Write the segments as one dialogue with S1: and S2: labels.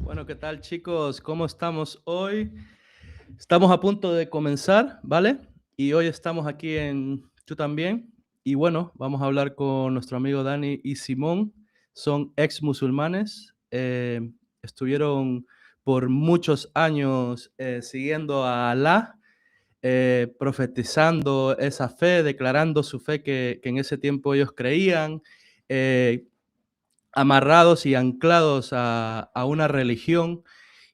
S1: Bueno, ¿qué tal chicos? ¿Cómo estamos hoy? Estamos a punto de comenzar, ¿vale? Y hoy estamos aquí en Tú también. Y bueno, vamos a hablar con nuestro amigo Dani y Simón. Son ex musulmanes. Estuvieron por muchos años siguiendo a Alá, profetizando esa fe, declarando su fe que en ese tiempo ellos creían. eh, Amarrados y anclados a una religión.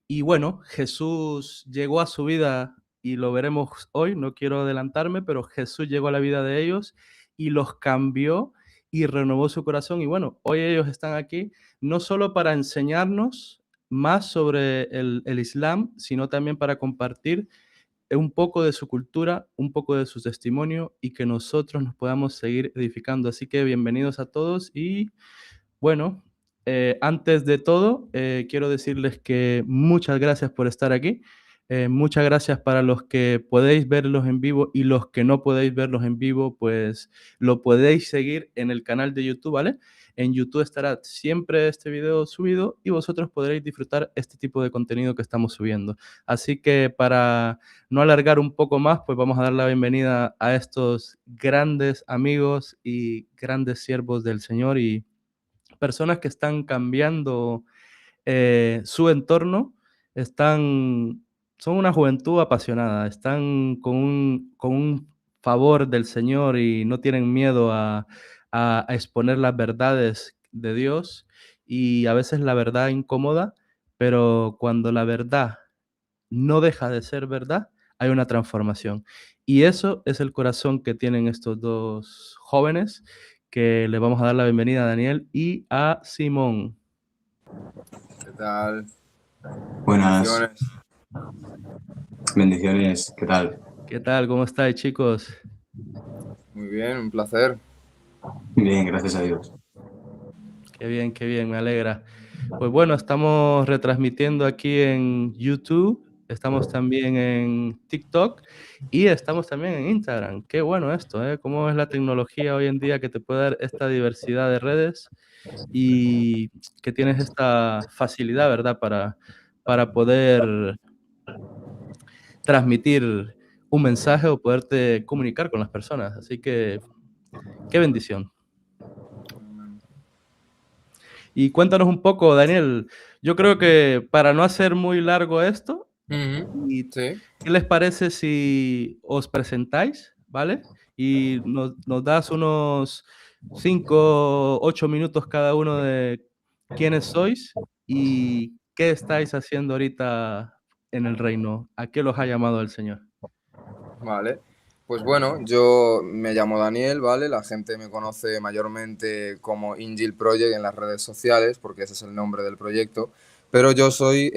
S1: Y bueno, Jesús llegó a su vida y lo veremos hoy, no quiero adelantarme, pero Jesús llegó a la vida de ellos y los cambió y renovó su corazón. Y bueno, hoy ellos están aquí no solo para enseñarnos más sobre el Islam, sino también para compartir un poco de su cultura, un poco de su testimonio y que nosotros nos podamos seguir edificando. Así que bienvenidos a todos y bueno, antes de todo, quiero decirles que muchas gracias por estar aquí. Muchas gracias para los que podéis verlos en vivo y los que no podéis verlos en vivo, pues lo podéis seguir en el canal de YouTube, ¿vale? En YouTube estará siempre este video subido y vosotros podréis disfrutar este tipo de contenido que estamos subiendo. Así que para no alargar un poco más, pues vamos a dar la bienvenida a estos grandes amigos y grandes siervos del Señor y personas que están cambiando su entorno, están, son una juventud apasionada, están con un favor del Señor y no tienen miedo a exponer las verdades de Dios y a veces la verdad incomoda, pero cuando la verdad no deja de ser verdad, hay una transformación. Y eso es el corazón que tienen estos dos jóvenes, que le vamos a dar la bienvenida a Daniel y a Simón.
S2: ¿Qué tal?
S3: Buenas,
S2: Bendiciones.
S3: bendiciones, ¿qué tal?
S1: ¿Qué tal? ¿Cómo estáis, chicos?
S2: Muy bien, un placer.
S3: Bien, gracias a Dios.
S1: Qué bien, me alegra. Pues bueno, estamos retransmitiendo aquí en YouTube, estamos también en TikTok y estamos también en Instagram. Qué bueno esto, ¿eh? Cómo es la tecnología hoy en día que te puede dar esta diversidad de redes y que tienes esta facilidad, ¿verdad? Para poder transmitir un mensaje o poderte comunicar con las personas. Así que, qué bendición. Y cuéntanos un poco, Daniel, yo creo que para no hacer muy largo esto, ¿y
S2: Sí,
S1: qué les parece si os presentáis, ¿vale? Y nos das unos 5, 8 minutos cada uno de quiénes sois y qué estáis haciendo ahorita en el reino, a qué los ha llamado el Señor.
S2: vale. Pues bueno, yo me llamo Daniel, ¿vale? La gente me conoce mayormente como Injil Project en las redes sociales, porque ese es el nombre del proyecto. Pero yo soy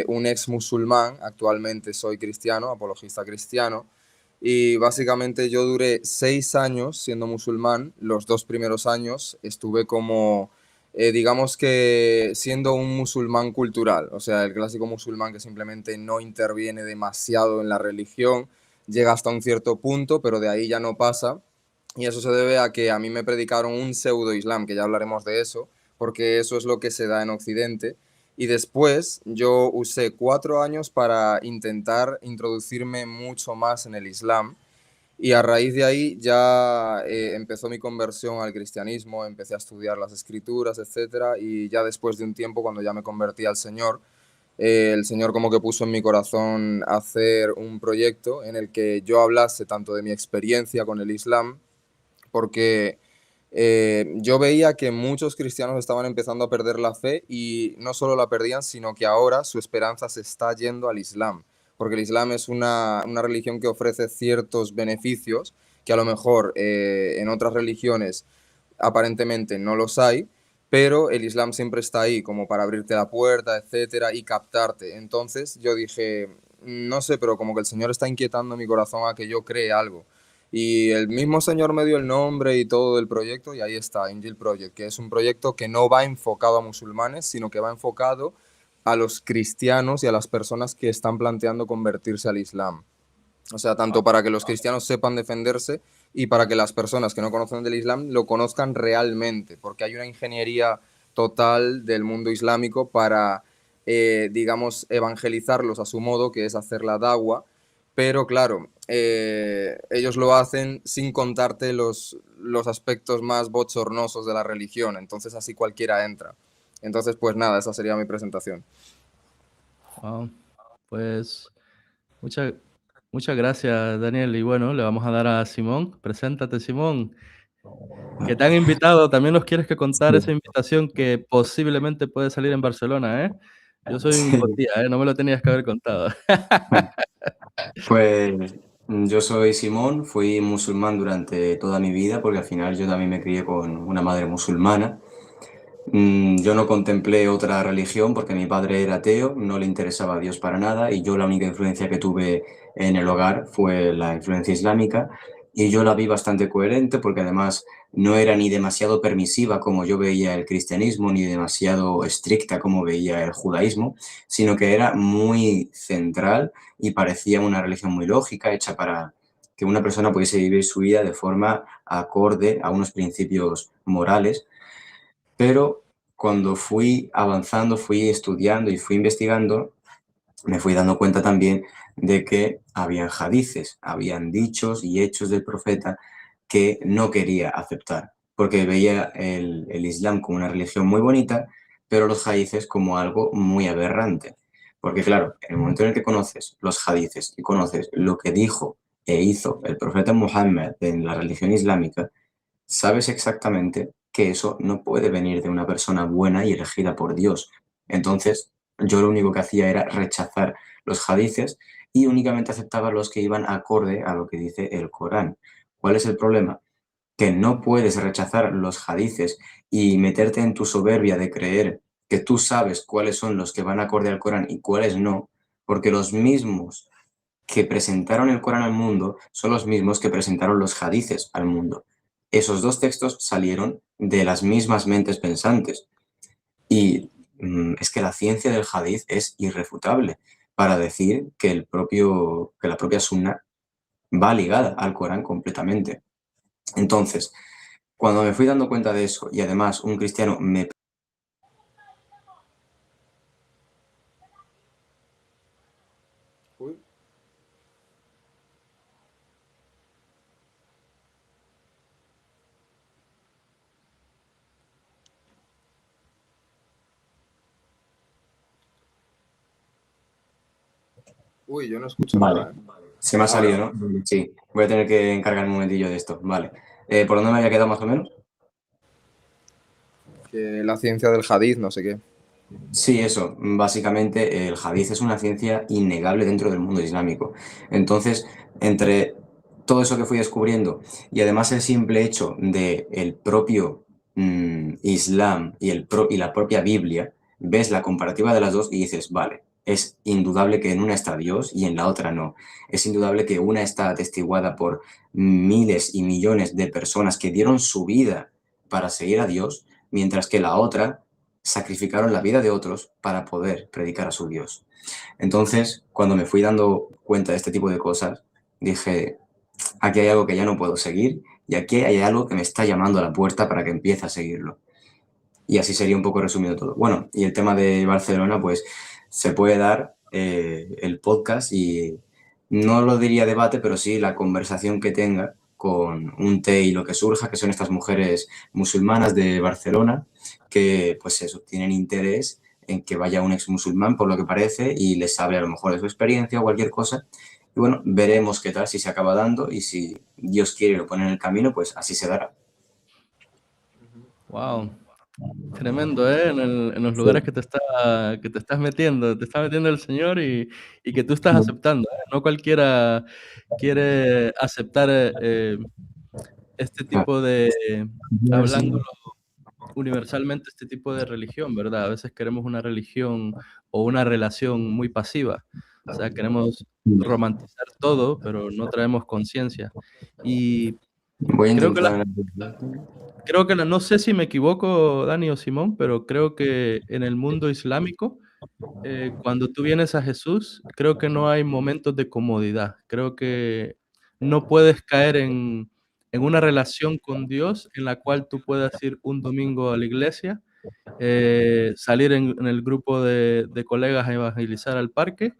S2: un ex musulmán, actualmente soy cristiano, apologista cristiano. Y básicamente yo duré 6 años siendo musulmán. Los 2 primeros años estuve como, digamos que siendo un musulmán cultural, o sea, el clásico musulmán que simplemente no interviene demasiado en la religión, llega hasta un cierto punto, pero de ahí ya no pasa. Y eso se debe a que a mí me predicaron un pseudo islam, que ya hablaremos de eso, porque eso es lo que se da en Occidente. Y después yo usé 4 años para intentar introducirme mucho más en el Islam. Y a raíz de ahí ya empezó mi conversión al cristianismo, empecé a estudiar las escrituras, etcétera. Y ya después de un tiempo, cuando ya me convertí al Señor, el Señor como que puso en mi corazón hacer un proyecto en el que yo hablase tanto de mi experiencia con el Islam, porque yo veía que muchos cristianos estaban empezando a perder la fe y no solo la perdían, sino que ahora su esperanza se está yendo al Islam, porque el Islam es una religión que ofrece ciertos beneficios que a lo mejor en otras religiones aparentemente no los hay, pero el Islam siempre está ahí como para abrirte la puerta, etcétera, y captarte. Entonces yo dije, no sé, pero como que el Señor está inquietando mi corazón a que yo cree algo. Y el mismo Señor me dio el nombre y todo del proyecto y ahí está, Angel Project, que es un proyecto que no va enfocado a musulmanes, sino que va enfocado a los cristianos y a las personas que están planteando convertirse al Islam. O sea, tanto para que los cristianos sepan defenderse y para que las personas que no conocen del Islam lo conozcan realmente, porque hay una ingeniería total del mundo islámico para digamos, evangelizarlos a su modo, que es hacer la dagua, pero claro, ellos lo hacen sin contarte los aspectos más bochornosos de la religión, entonces así cualquiera entra. Entonces, pues nada, esa sería mi presentación.
S1: Wow. Pues muchas, muchas gracias, Daniel. Y bueno, le vamos a dar a Simón. Preséntate, Simón. Que te han invitado. También nos quieres que contar esa invitación que posiblemente puede salir en Barcelona, ¿eh? Yo soy un
S3: Sí.
S1: botía, ¿eh? No me lo tenías que haber contado.
S3: Pues yo soy Simón, fui musulmán durante toda mi vida porque al final yo también me crié con una madre musulmana. Yo no contemplé otra religión porque mi padre era ateo, no le interesaba a Dios para nada y yo la única influencia que tuve en el hogar fue la influencia islámica y yo la vi bastante coherente porque además no era ni demasiado permisiva como yo veía el cristianismo ni demasiado estricta como veía el judaísmo, sino que era muy central y parecía una religión muy lógica, hecha para que una persona pudiese vivir su vida de forma acorde a unos principios morales, pero cuando fui avanzando, fui estudiando y fui investigando, me fui dando cuenta también de que habían hadices, habían dichos y hechos del profeta que no quería aceptar, porque veía el Islam como una religión muy bonita, pero los hadices como algo muy aberrante. Porque claro, en el momento en el que conoces los hadices y conoces lo que dijo e hizo el profeta Muhammad en la religión islámica, sabes exactamente que eso no puede venir de una persona buena y elegida por Dios. Entonces, yo lo único que hacía era rechazar los hadices y únicamente aceptaba los que iban acorde a lo que dice el Corán. ¿Cuál es el problema? Que no puedes rechazar los hadices y meterte en tu soberbia de creer que tú sabes cuáles son los que van acorde al Corán y cuáles no, porque los mismos que presentaron el Corán al mundo son los mismos que presentaron los hadices al mundo. Esos dos textos salieron de las mismas mentes pensantes. Y es que la ciencia del hadith es irrefutable para decir que, que la propia sunna va ligada al Corán completamente. Entonces, cuando me fui dando cuenta de eso y además un cristiano me...
S2: Uy. Uy, yo no escucho
S3: Vale,
S2: nada, ¿eh?
S3: se me ha
S2: Ahora.
S3: salido, ¿no? Sí, voy a tener que encargar un momentillo de esto. Vale. ¿Por dónde me había quedado más o menos?
S2: Que la ciencia del hadith, no sé qué.
S3: Sí, eso. Básicamente, el hadith es una ciencia innegable dentro del mundo islámico. Entonces, entre todo eso que fui descubriendo y además el simple hecho de el propio Islam y, y la propia Biblia, ves la comparativa de las dos y dices, vale, es indudable que en una está Dios y en la otra no. Es indudable que una está atestiguada por miles y millones de personas que dieron su vida para seguir a Dios, mientras que la otra sacrificaron la vida de otros para poder predicar a su Dios. Entonces, cuando me fui dando cuenta de este tipo de cosas, dije, aquí hay algo que ya no puedo seguir y aquí hay algo que me está llamando a la puerta para que empiece a seguirlo. Y así sería un poco resumido todo. Bueno, y el tema de Barcelona, pues se puede dar el podcast y no lo diría debate, pero sí la conversación que tenga con un té y lo que surja, que son estas mujeres musulmanas de Barcelona, que pues eso, tienen interés en que vaya un ex musulmán, por lo que parece, y les hable a lo mejor de su experiencia o cualquier cosa. Y bueno, veremos qué tal, si se acaba dando y si Dios quiere y lo pone en el camino, pues así se dará.
S1: Wow. Tremendo, ¿eh? En los
S3: Sí.
S1: lugares que te está metiendo el Señor y que tú estás aceptando, ¿eh? No cualquiera quiere aceptar este tipo de, hablándolo universalmente, este tipo de religión, ¿verdad? A veces queremos una religión o una relación muy pasiva. O sea, queremos romantizar todo, pero no traemos conciencia. Y
S3: Voy a
S1: creo que
S3: intentar...
S1: no sé si me equivoco, Dani o Simón, pero creo que en el mundo islámico, cuando tú vienes a Jesús, creo que no hay momentos de comodidad. Creo que no puedes caer en una relación con Dios en la cual tú puedas ir un domingo a la iglesia salir en el grupo de colegas a evangelizar al parque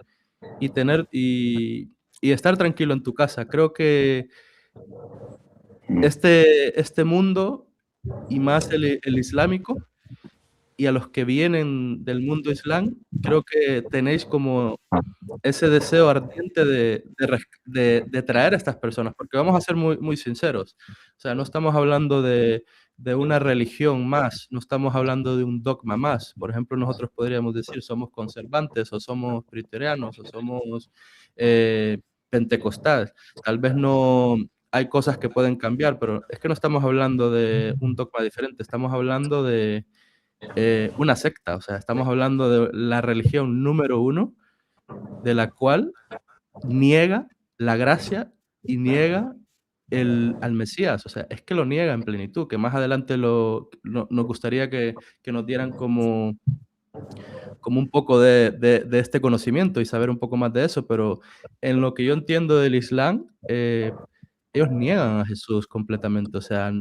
S1: y estar tranquilo en tu casa. Creo que este mundo, y más el islámico, y a los que vienen del mundo islam, creo que tenéis como ese deseo ardiente de traer a estas personas, porque vamos a ser muy, muy sinceros. O sea, no estamos hablando de una religión más, no estamos hablando de un dogma más. Por ejemplo, nosotros podríamos decir somos conservantes, o somos presbiterianos, o somos pentecostales. Tal vez no hay cosas que pueden cambiar, pero es que no estamos hablando de un dogma diferente, estamos hablando de una secta, o sea, estamos hablando de la religión número uno, de la cual niega la gracia y niega al Mesías, o sea, es que lo niega en plenitud, que más adelante nos gustaría que nos dieran como un poco de este conocimiento y saber un poco más de eso, pero en lo que yo entiendo del Islam, ellos niegan a Jesús completamente, o sea,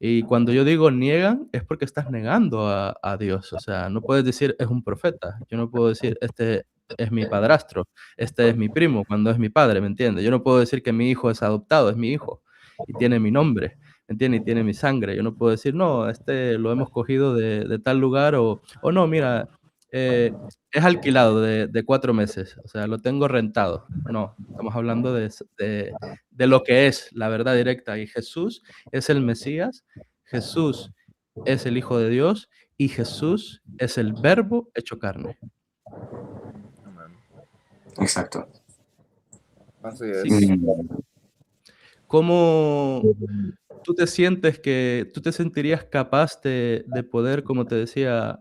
S1: y cuando yo digo niegan es porque estás negando a Dios, o sea, no puedes decir es un profeta, yo no puedo decir este es mi padrastro, este es mi primo, cuando es mi padre, ¿me entiendes? Yo no puedo decir que mi hijo es adoptado, es mi hijo y tiene mi nombre, ¿me entiendes? Y tiene mi sangre, yo no puedo decir, no, este lo hemos cogido de tal lugar o no, mira, es alquilado de 4 meses, o sea, lo tengo rentado. No, estamos hablando de lo que es la verdad directa. Y Jesús es el Mesías, Jesús es el Hijo de Dios y Jesús es el Verbo hecho carne.
S3: Exacto.
S2: Así
S1: Sí.
S2: es.
S1: ¿Cómo tú te sientes que tú te sentirías capaz de poder, como te decía,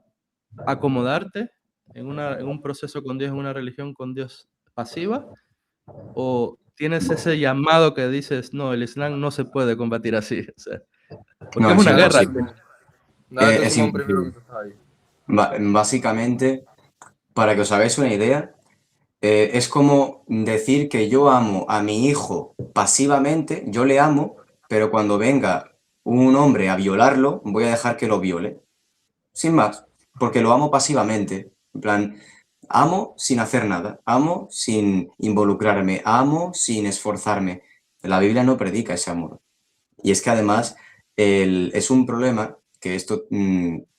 S1: acomodarte en un proceso con Dios, en una religión con Dios pasiva? ¿O tienes ese llamado que dices, no, el Islam no se puede combatir así? O sea, porque
S3: No,
S1: es
S3: es
S1: una guerra.
S3: imposible.
S2: Dale tú,
S3: Es
S2: Simón, primero que
S3: imposible.
S2: tú estás ahí.
S3: Básicamente, para que os hagáis una idea, es como decir que yo amo a mi hijo pasivamente, yo le amo, pero cuando venga un hombre a violarlo, voy a dejar que lo viole. Sin más, porque lo amo pasivamente. En plan, amo sin hacer nada, amo sin involucrarme, amo sin esforzarme. La Biblia no predica ese amor. Y es que además es un problema que esto,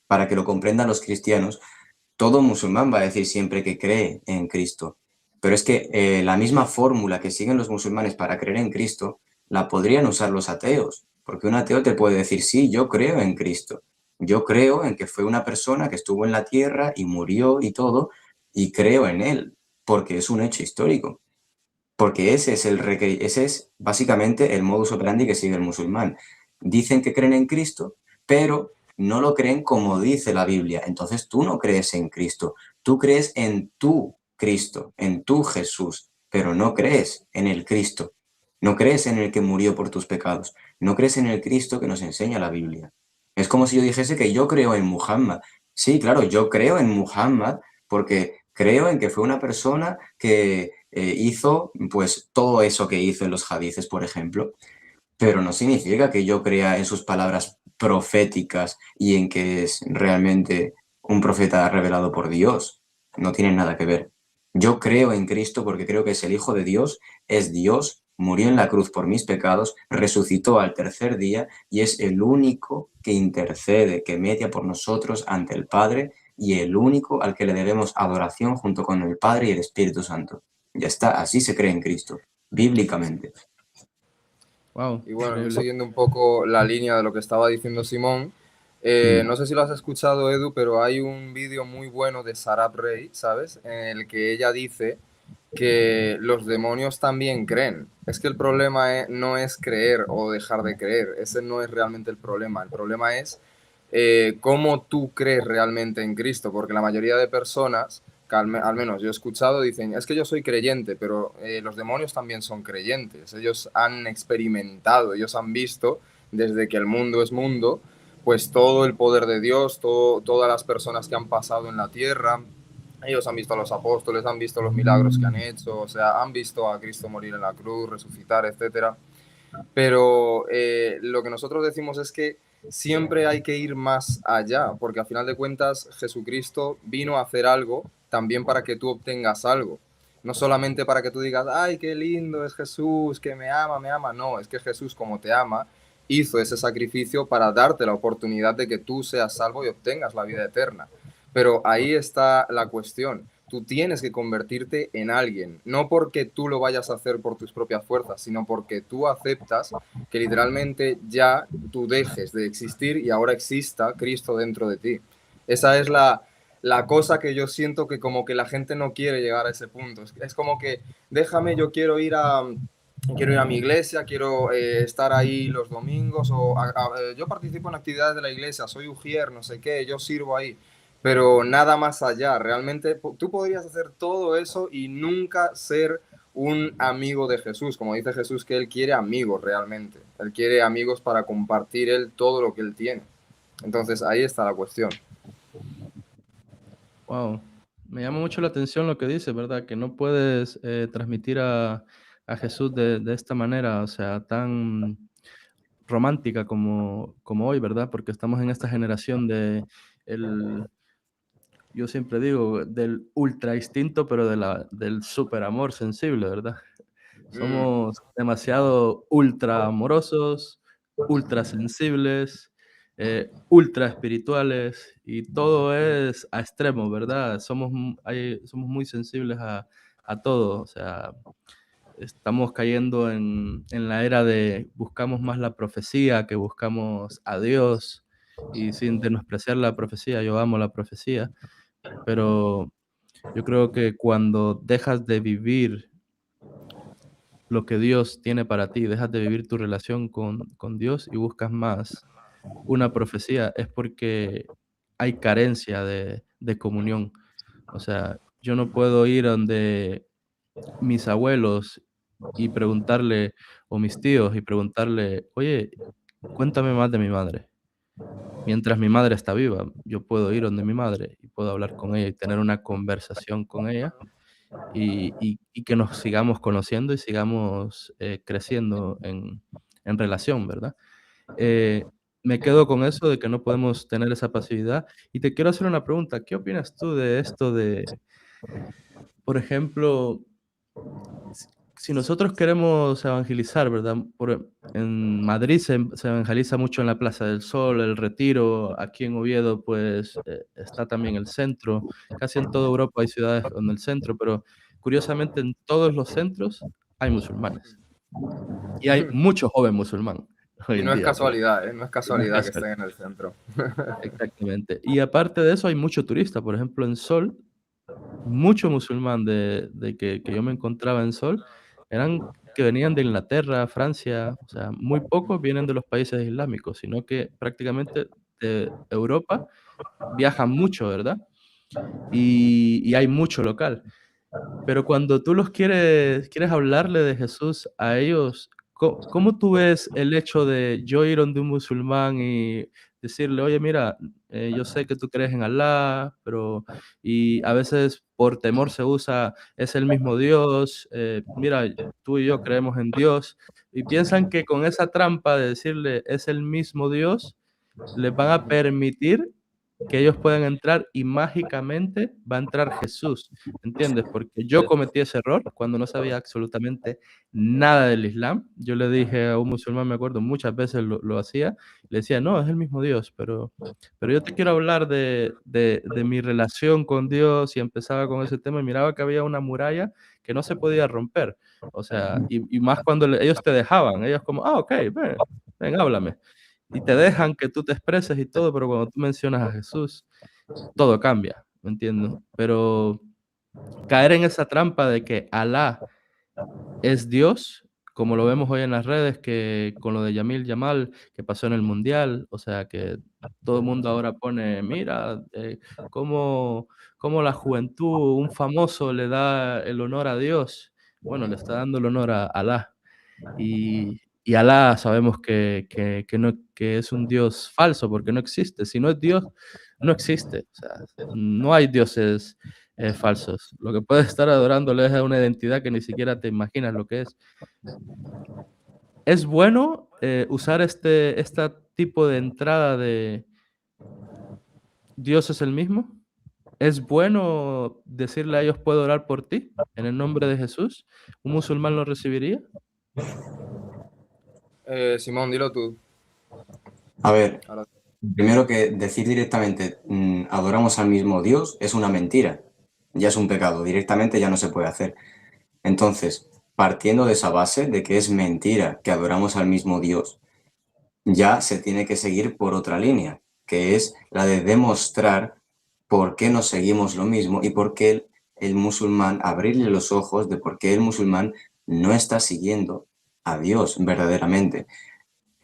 S3: para que lo comprendan los cristianos, todo musulmán va a decir siempre que cree en Cristo. Pero es que la misma fórmula que siguen los musulmanes para creer en Cristo, la podrían usar los ateos. Porque un ateo te puede decir, sí, yo creo en Cristo. Yo creo en que fue una persona que estuvo en la tierra y murió y todo, y creo en él, porque es un hecho histórico. Porque ese es básicamente el modus operandi que sigue el musulmán. Dicen que creen en Cristo, pero no lo creen como dice la Biblia. Entonces tú no crees en Cristo, tú crees en tu Cristo, en tu Jesús, pero no crees en el Cristo. No crees en el que murió por tus pecados. No crees en el Cristo que nos enseña la Biblia. Es como si yo dijese que yo creo en Muhammad. Sí, claro, yo creo en Muhammad porque creo en que fue una persona que hizo pues todo eso que hizo en los hadices, por ejemplo, pero no significa que yo crea en sus palabras proféticas y en que es realmente un profeta revelado por Dios. No tiene nada que ver. Yo creo en Cristo porque creo que es el Hijo de Dios, es Dios, murió en la cruz por mis pecados, resucitó al tercer día y es el único que intercede, que media por nosotros ante el Padre y el único al que le debemos adoración junto con el Padre y el Espíritu Santo. Ya está, así se cree en Cristo, bíblicamente.
S1: Wow,
S2: Y bueno, yo
S1: increíble.
S2: siguiendo un poco la línea de lo que estaba diciendo Simón, no sé si lo has escuchado, Edu, pero hay un vídeo muy bueno de Sarah Rey, ¿sabes? En el que ella dice que los demonios también creen. Es que el problema no es creer o dejar de creer, ese no es realmente el problema es cómo tú crees realmente en Cristo, porque la mayoría de personas, que al menos yo he escuchado, dicen, es que yo soy creyente, pero los demonios también son creyentes, ellos han experimentado, ellos han visto desde que el mundo es mundo, pues todo el poder de Dios, todas las personas que han pasado en la tierra. Ellos han visto a los apóstoles, han visto los milagros que han hecho, o sea, han visto a Cristo morir en la cruz, resucitar, etcétera. Pero lo que nosotros decimos es que siempre hay que ir más allá, porque al final de cuentas Jesucristo vino a hacer algo también para que tú obtengas algo. No solamente para que tú digas, ay, qué lindo es Jesús, que me ama. No, es que Jesús, como te ama, hizo ese sacrificio para darte la oportunidad de que tú seas salvo y obtengas la vida eterna. Pero ahí está la cuestión. Tú tienes que convertirte en alguien, no porque tú lo vayas a hacer por tus propias fuerzas, sino porque tú aceptas que literalmente ya tú dejes de existir y ahora exista Cristo dentro de ti. Esa es la cosa que yo siento que como que la gente no quiere llegar a ese punto. Es como que déjame, yo quiero ir a mi iglesia, quiero estar ahí los domingos, yo participo en actividades de la iglesia, soy ujier, no sé qué, yo sirvo ahí, pero nada más allá. Realmente tú podrías hacer todo eso y nunca ser un amigo de Jesús, como dice Jesús, que él quiere amigos realmente, él quiere amigos para compartir él todo lo que él tiene. Entonces ahí está la cuestión.
S1: Wow, me llama mucho la atención lo que dice, ¿verdad? Que no puedes transmitir a Jesús de esta manera, o sea, tan romántica como hoy, ¿verdad? Porque estamos en esta generación yo siempre digo, del ultra instinto, pero del super amor sensible, ¿verdad?
S2: Mm,
S1: Somos demasiado ultra amorosos, ultra sensibles, ultra espirituales, y todo es a extremo, ¿verdad? Somos muy sensibles a todo, o sea, estamos cayendo en la era de buscamos más la profecía que buscamos a Dios, y sin menospreciar la profecía, yo amo la profecía, pero yo creo que cuando dejas de vivir lo que Dios tiene para ti, dejas de vivir tu relación con Dios y buscas más una profecía, es porque hay carencia de comunión. O sea, yo no puedo ir donde mis abuelos y preguntarle, o mis tíos, y preguntarle: "Oye, cuéntame más de mi madre". Mientras mi madre está viva, yo puedo ir donde mi madre y puedo hablar con ella y tener una conversación con ella, y que nos sigamos conociendo y sigamos, creciendo en relación, ¿verdad? Eh, Me quedo con eso de que no podemos tener esa pasividad. Y te quiero hacer una pregunta, ¿qué opinas tú de esto de, por ejemplo, si si nosotros queremos evangelizar, ¿verdad? En Madrid se evangeliza mucho en la Plaza del Sol, el Retiro, aquí en Oviedo, pues, está también el centro. Casi en toda Europa hay ciudades en el centro, pero curiosamente en todos los centros hay musulmanes, y hay mucho joven musulmán hoy
S2: Y
S1: en
S2: no es
S1: día, pues,
S2: casualidad, ¿eh? No es
S1: y no es
S2: casualidad que
S1: casual.
S2: estén en el centro.
S1: Exactamente. Y aparte de eso, hay mucho turista. Por ejemplo, en Sol, mucho musulmán que yo me encontraba en Sol, eran que venían de Inglaterra, Francia, o sea, muy pocos vienen de los países islámicos, sino que prácticamente de Europa viajan mucho, ¿verdad? Y hay mucho local. Pero cuando tú quieres hablarle de Jesús a ellos, ¿cómo tú ves el hecho de yo ir donde un musulmán y decirle: "Oye, mira, yo sé que tú crees en Alá, pero", y a veces por temor se usa: "Es el mismo Dios, mira, tú y yo creemos en Dios", y piensan que con esa trampa de decirle: "Es el mismo Dios", les van a permitir que ellos puedan entrar y mágicamente va a entrar Jesús, ¿entiendes? Porque yo cometí ese error cuando no sabía absolutamente nada del Islam. Yo le dije a un musulmán, me acuerdo, muchas veces lo hacía, le decía: "No, es el mismo Dios, pero yo te quiero hablar de mi relación con Dios", y empezaba con ese tema y miraba que había una muralla que no se podía romper. O sea, y más cuando ellos te dejaban, ellos como: "Ah, okey, ven, háblame". Y te dejan que tú te expreses y todo, pero cuando tú mencionas a Jesús, todo cambia, ¿me entiendes? Pero caer en esa trampa de que Alá es Dios, como lo vemos hoy en las redes, que con lo de Yamil Yamal, que pasó en el mundial, o sea, que todo el mundo ahora pone, mira, cómo la juventud, un famoso le da el honor a Dios. Bueno, le está dando el honor a Alá. Y Alá sabemos que es un Dios falso, porque no existe. Si no es Dios, no existe. O sea, no hay dioses, falsos. Lo que puedes estar adorándole es a una identidad que ni siquiera te imaginas lo que es. Es bueno, usar este tipo de entrada de Dios es el mismo? ¿Es bueno decirle a ellos, puedo orar por ti en el nombre de Jesús? ¿Un musulmán lo recibiría?
S2: Simón, dilo tú.
S3: A ver,
S2: Ahora-
S3: primero que decir directamente adoramos al mismo Dios es una mentira. Ya es un pecado, directamente ya no se puede hacer. Entonces, partiendo de esa base de que es mentira que adoramos al mismo Dios, ya se tiene que seguir por otra línea, que es la de demostrar por qué no seguimos lo mismo y por qué el musulmán, abrirle los ojos de por qué el musulmán no está siguiendo a Dios verdaderamente.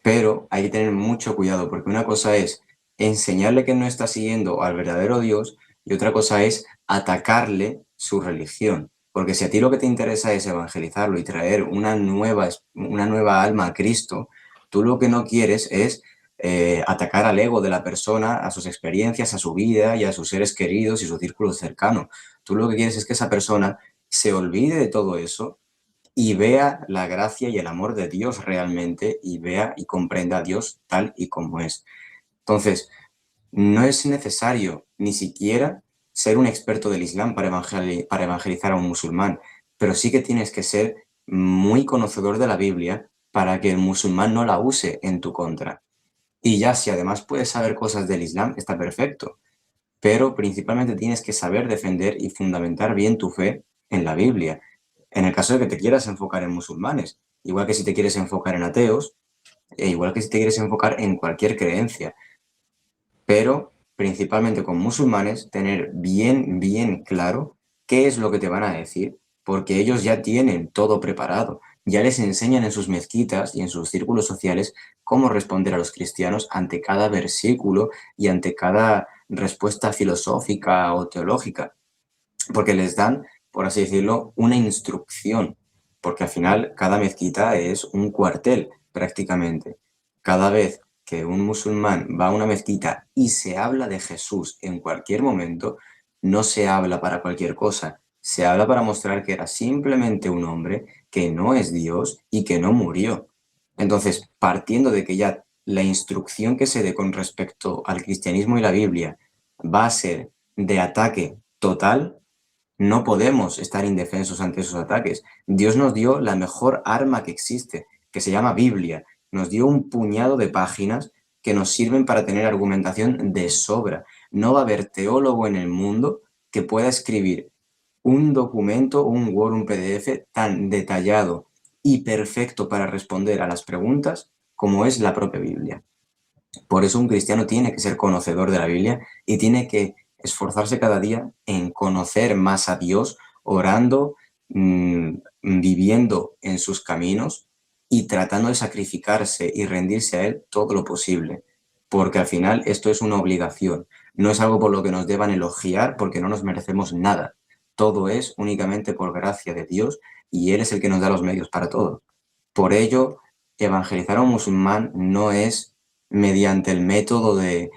S3: Pero hay que tener mucho cuidado, porque una cosa es enseñarle que no está siguiendo al verdadero Dios y otra cosa es atacarle su religión. Porque si a ti lo que te interesa es evangelizarlo y traer una nueva alma a Cristo, tú lo que no quieres es atacar al ego de la persona, a sus experiencias, a su vida y a sus seres queridos y su círculo cercano. Tú lo que quieres es que esa persona se olvide de todo eso y vea la gracia y el amor de Dios realmente y vea y comprenda a Dios tal y como es. Entonces, no es necesario ni siquiera ser un experto del Islam para evangelizar a un musulmán, pero sí que tienes que ser muy conocedor de la Biblia para que el musulmán no la use en tu contra. Y ya si además puedes saber cosas del Islam, está perfecto, pero principalmente tienes que saber defender y fundamentar bien tu fe en la Biblia. En el caso de que te quieras enfocar en musulmanes, igual que si te quieres enfocar en ateos, e igual que si te quieres enfocar en cualquier creencia, pero principalmente con musulmanes, tener bien claro qué es lo que te van a decir, porque ellos ya tienen todo preparado, ya les enseñan en sus mezquitas y en sus círculos sociales cómo responder a los cristianos ante cada versículo y ante cada respuesta filosófica o teológica, porque les dan, por así decirlo, una instrucción, porque al final cada mezquita es un cuartel prácticamente. Cada vez que un musulmán va a una mezquita y se habla de Jesús en cualquier momento, no se habla para cualquier cosa, se habla para mostrar que era simplemente un hombre que no es Dios y que no murió. Entonces, partiendo de que ya la instrucción que se dé con respecto al cristianismo y la Biblia va a ser de ataque total, no podemos estar indefensos ante esos ataques. Dios nos dio la mejor arma que existe, que se llama Biblia. Nos dio un puñado de páginas que nos sirven para tener argumentación de sobra. No va a haber teólogo en el mundo que pueda escribir un documento, un Word, un PDF tan detallado y perfecto para responder a las preguntas como es la propia Biblia. Por eso un cristiano tiene que ser conocedor de la Biblia y tiene que esforzarse cada día en conocer más a Dios, orando, viviendo en sus caminos y tratando de sacrificarse y rendirse a Él todo lo posible. Porque al final esto es una obligación, no es algo por lo que nos deban elogiar porque no nos merecemos nada. Todo es únicamente por gracia de Dios y Él es el que nos da los medios para todo. Por ello, evangelizar a un musulmán no es mediante el método de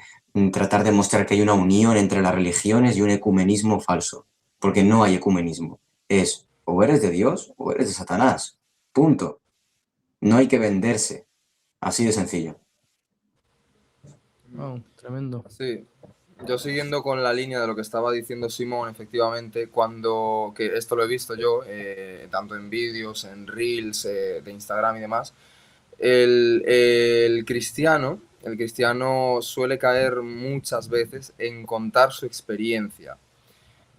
S3: tratar de mostrar que hay una unión entre las religiones y un ecumenismo falso, porque no hay ecumenismo. Es o eres de Dios o eres de Satanás. Punto. No hay que venderse. Así de sencillo.
S1: Wow, tremendo.
S2: Sí, yo siguiendo con la línea de lo que estaba diciendo Simón, efectivamente, que esto lo he visto yo, tanto en vídeos, en reels, de Instagram y demás, el cristiano suele caer muchas veces en contar su experiencia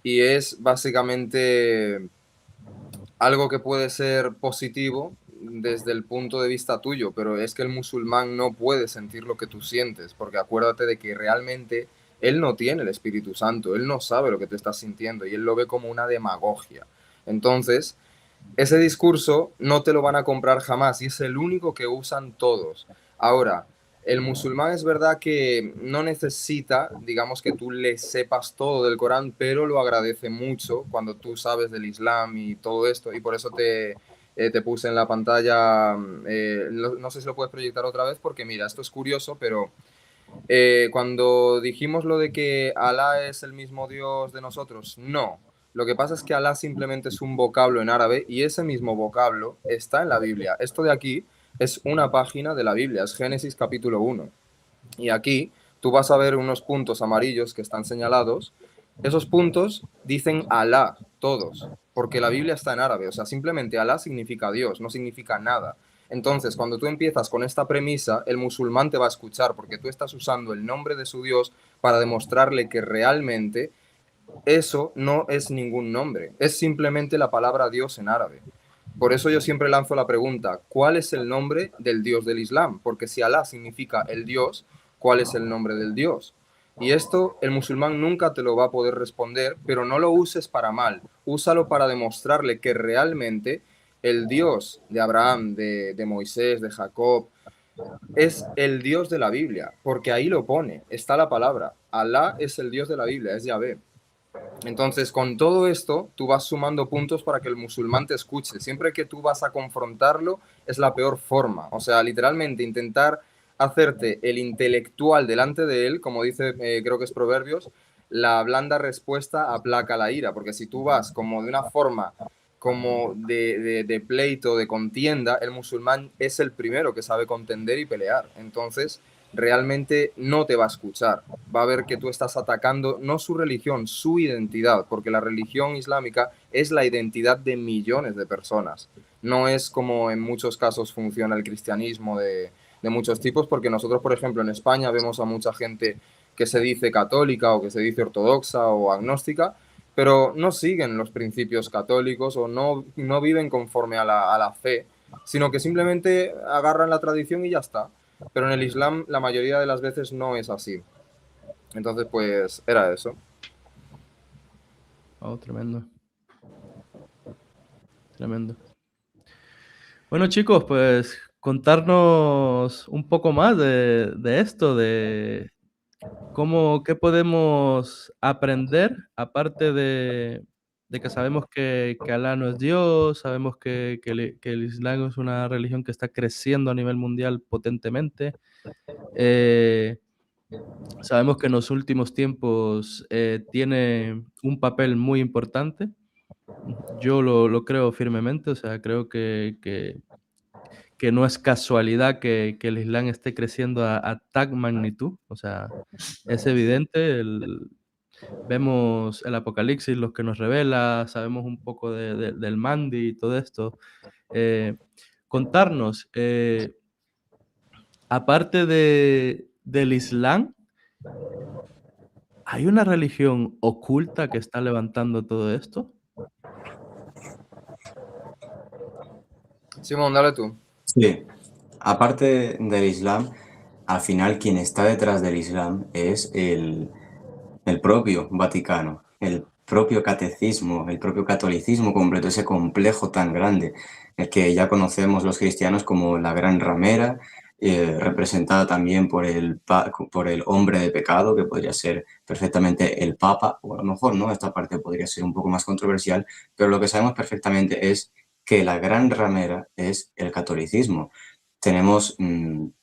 S2: y es básicamente algo que puede ser positivo desde el punto de vista tuyo, pero es que el musulmán no puede sentir lo que tú sientes, porque acuérdate de que realmente él no tiene el Espíritu Santo, él no sabe lo que te estás sintiendo y él lo ve como una demagogia. Entonces, ese discurso no te lo van a comprar jamás y es el único que usan todos. Ahora, el musulmán es verdad que no necesita, digamos, que tú le sepas todo del Corán, pero lo agradece mucho cuando tú sabes del Islam y todo esto, y por eso te puse en la pantalla, no sé si lo puedes proyectar otra vez, porque mira, esto es curioso, pero cuando dijimos lo de que Alá es el mismo Dios de nosotros, no. Lo que pasa es que Alá simplemente es un vocablo en árabe y ese mismo vocablo está en la Biblia. Esto de aquí es una página de la Biblia, es Génesis capítulo 1. Y aquí tú vas a ver unos puntos amarillos que están señalados. Esos puntos dicen Alá, todos, porque la Biblia está en árabe. O sea, simplemente Alá significa Dios, no significa nada. Entonces, cuando tú empiezas con esta premisa, el musulmán te va a escuchar, porque tú estás usando el nombre de su Dios para demostrarle que realmente eso no es ningún nombre, es simplemente la palabra Dios en árabe. Por eso yo siempre lanzo la pregunta, ¿cuál es el nombre del Dios del Islam? Porque si Alá significa el Dios, ¿cuál es el nombre del Dios? Y esto el musulmán nunca te lo va a poder responder, pero no lo uses para mal, úsalo para demostrarle que realmente el Dios de Abraham, de Moisés, de Jacob, es el Dios de la Biblia, porque ahí lo pone, está la palabra. Alá es el Dios de la Biblia, es Yahvé. Entonces, con todo esto, tú vas sumando puntos para que el musulmán te escuche. Siempre que tú vas a confrontarlo, es la peor forma. O sea, literalmente intentar hacerte el intelectual delante de él, como dice, creo que es Proverbios, la blanda respuesta aplaca la ira, porque si tú vas como de una forma como de pleito, de contienda, el musulmán es el primero que sabe contender y pelear. Entonces, realmente no te va a escuchar. Va a ver que tú estás atacando no su religión, su identidad, porque la religión islámica es la identidad de millones de personas. No es como en muchos casos funciona el cristianismo de muchos tipos, porque nosotros, por ejemplo, en España vemos a mucha gente que se dice católica o que se dice ortodoxa o agnóstica, pero no siguen los principios católicos o no viven conforme a la fe, sino que simplemente agarran la tradición y ya está. Pero en el Islam la mayoría de las veces no es así. Entonces, pues era eso.
S1: Oh, tremendo. Tremendo. Bueno, chicos, pues contarnos un poco más de esto, de qué podemos aprender, aparte de que sabemos que Alá no es Dios, sabemos que el Islam es una religión que está creciendo a nivel mundial potentemente. Eh, Sabemos que en los últimos tiempos tiene un papel muy importante. Yo lo creo firmemente, o sea, creo que no es casualidad que el Islam esté creciendo a tal magnitud, o sea, es evidente, vemos el Apocalipsis, lo que nos revela, sabemos un poco del Mahdi y todo esto. Eh, Contarnos, aparte del Islam, ¿hay una religión oculta que está levantando todo esto?
S2: Simón, dale tú.
S3: Sí, aparte del Islam, al final quien está detrás del Islam es el propio Vaticano, el propio catecismo, el propio catolicismo completo, ese complejo tan grande, el que ya conocemos los cristianos como la Gran Ramera, representada también por el hombre de pecado, que podría ser perfectamente el Papa, o a lo mejor no, esta parte podría ser un poco más controversial, pero lo que sabemos perfectamente es que la Gran Ramera es el catolicismo. Tenemos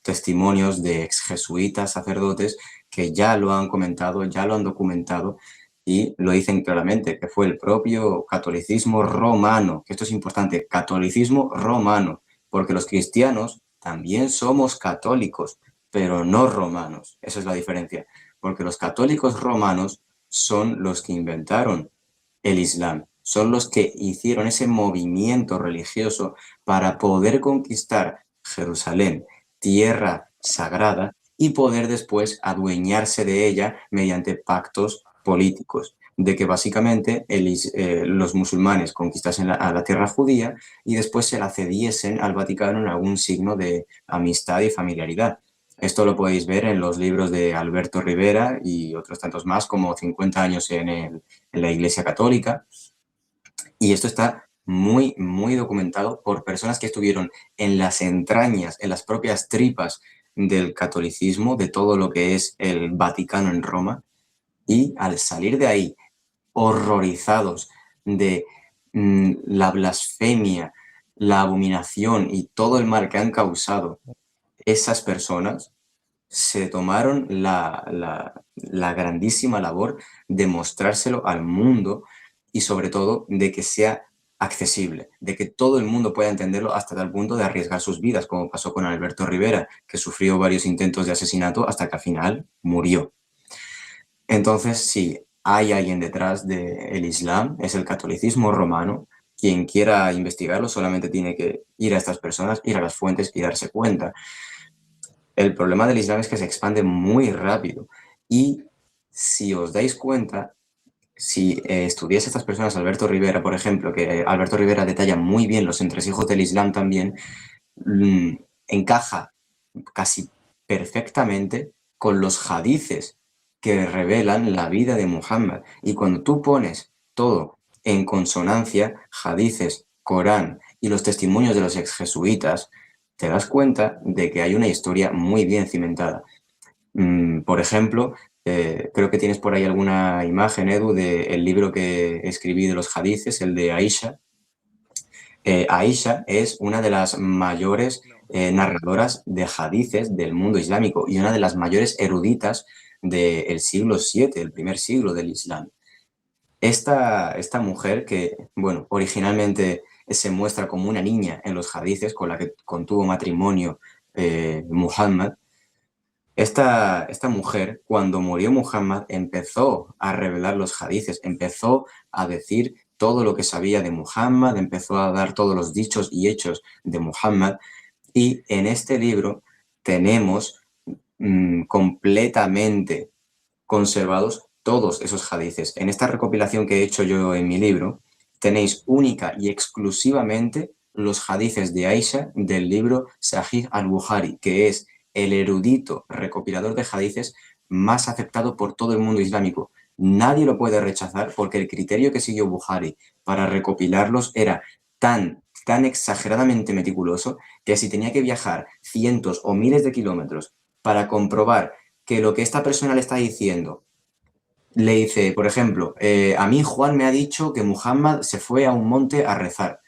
S3: testimonios de ex jesuitas, sacerdotes, que ya lo han comentado, ya lo han documentado y lo dicen claramente, que fue el propio catolicismo romano, que esto es importante, catolicismo romano, porque los cristianos también somos católicos, pero no romanos. Esa es la diferencia, porque los católicos romanos son los que inventaron el Islam, son los que hicieron ese movimiento religioso para poder conquistar Jerusalén, tierra sagrada, y poder después adueñarse de ella mediante pactos políticos, de que básicamente los musulmanes conquistasen a la tierra judía y después se la cediesen al Vaticano en algún signo de amistad y familiaridad. Esto lo podéis ver en los libros de Alberto Rivera y otros tantos más, como 50 años en la Iglesia Católica. Y esto está muy, muy documentado por personas que estuvieron en las entrañas, en las propias tripas del catolicismo, de todo lo que es el Vaticano en Roma, y al salir de ahí horrorizados de la blasfemia, la abominación y todo el mal que han causado esas personas, se tomaron la grandísima labor de mostrárselo al mundo y sobre todo de que sea accesible, de que todo el mundo pueda entenderlo hasta tal punto de arriesgar sus vidas, como pasó con Alberto Rivera, que sufrió varios intentos de asesinato hasta que al final murió. Entonces, sí, hay alguien detrás del Islam, es el catolicismo romano. Quien quiera investigarlo solamente tiene que ir a estas personas, ir a las fuentes y darse cuenta. El problema del Islam es que se expande muy rápido y si os dais cuenta, si estudiáis a estas personas, Alberto Rivera, por ejemplo, que Alberto Rivera detalla muy bien los entresijos del Islam también, encaja casi perfectamente con los hadices que revelan la vida de Muhammad. Y cuando tú pones todo en consonancia, hadices, Corán y los testimonios de los ex jesuitas, te das cuenta de que hay una historia muy bien cimentada. Por ejemplo, creo que tienes por ahí alguna imagen, Edu, del libro que escribí de los hadices, el de Aisha. Aisha es una de las mayores narradoras de hadices del mundo islámico y una de las mayores eruditas del siglo VII, el primer siglo del Islam. Esta mujer que, bueno, originalmente se muestra como una niña en los hadices con la que contuvo matrimonio Muhammad, esta mujer, cuando murió Muhammad, empezó a revelar los hadices, empezó a decir todo lo que sabía de Muhammad, empezó a dar todos los dichos y hechos de Muhammad, y en este libro tenemos completamente conservados todos esos hadices. En esta recopilación que he hecho yo en mi libro, tenéis única y exclusivamente los hadices de Aisha del libro Sahih al-Bukhari, que es el erudito recopilador de hadices más aceptado por todo el mundo islámico. Nadie lo puede rechazar porque el criterio que siguió Bukhari para recopilarlos era tan exageradamente meticuloso que si tenía que viajar cientos o miles de kilómetros para comprobar que lo que esta persona le está diciendo, le dice, por ejemplo, a mí Juan me ha dicho que Muhammad se fue a un monte a rezar.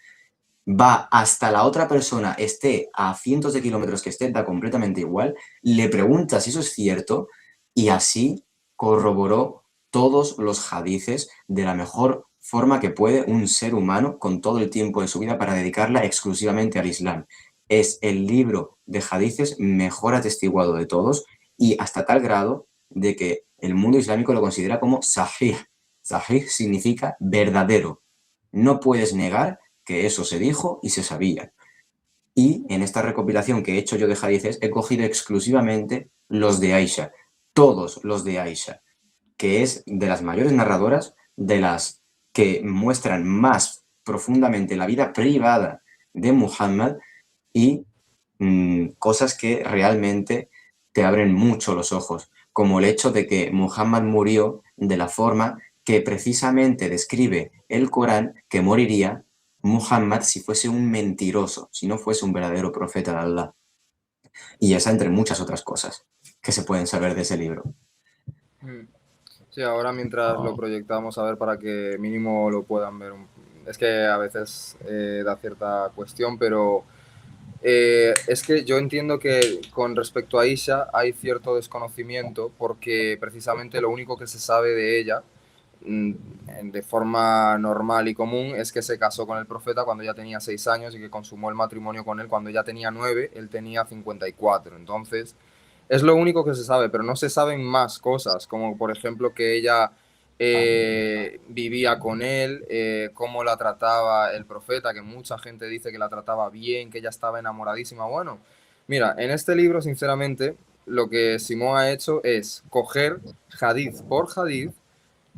S3: Va hasta la otra persona, esté a cientos de kilómetros que esté, da completamente igual, le pregunta si eso es cierto y así corroboró todos los hadices de la mejor forma que puede un ser humano con todo el tiempo de su vida para dedicarla exclusivamente al Islam. Es el libro de hadices mejor atestiguado de todos y hasta tal grado de que el mundo islámico lo considera como sahih. Sahih significa verdadero. No puedes negar que eso se dijo y se sabía. Y en esta recopilación que he hecho yo de hadices he cogido exclusivamente los de Aisha, todos los de Aisha, que es de las mayores narradoras, de las que muestran más profundamente la vida privada de Muhammad y cosas que realmente te abren mucho los ojos, como el hecho de que Muhammad murió de la forma que precisamente describe el Corán que moriría Muhammad si fuese un mentiroso, si no fuese un verdadero profeta de Allah. Y esa entre muchas otras cosas que se pueden saber de ese libro.
S2: Sí, ahora mientras lo proyectamos a ver para que mínimo lo puedan ver. Es que a veces da cierta cuestión, pero es que yo entiendo que con respecto a Isha hay cierto desconocimiento porque precisamente lo único que se sabe de ella de forma normal y común es que se casó con el profeta cuando ella tenía 6 años y que consumó el matrimonio con él cuando ella tenía 9, él tenía 54. Entonces, es lo único que se sabe, pero no se saben más cosas, como por ejemplo que ella vivía con él, cómo la trataba el profeta, que mucha gente dice que la trataba bien, que ella estaba enamoradísima. Bueno, mira, en este libro, sinceramente, lo que Simón ha hecho es coger hadith por hadith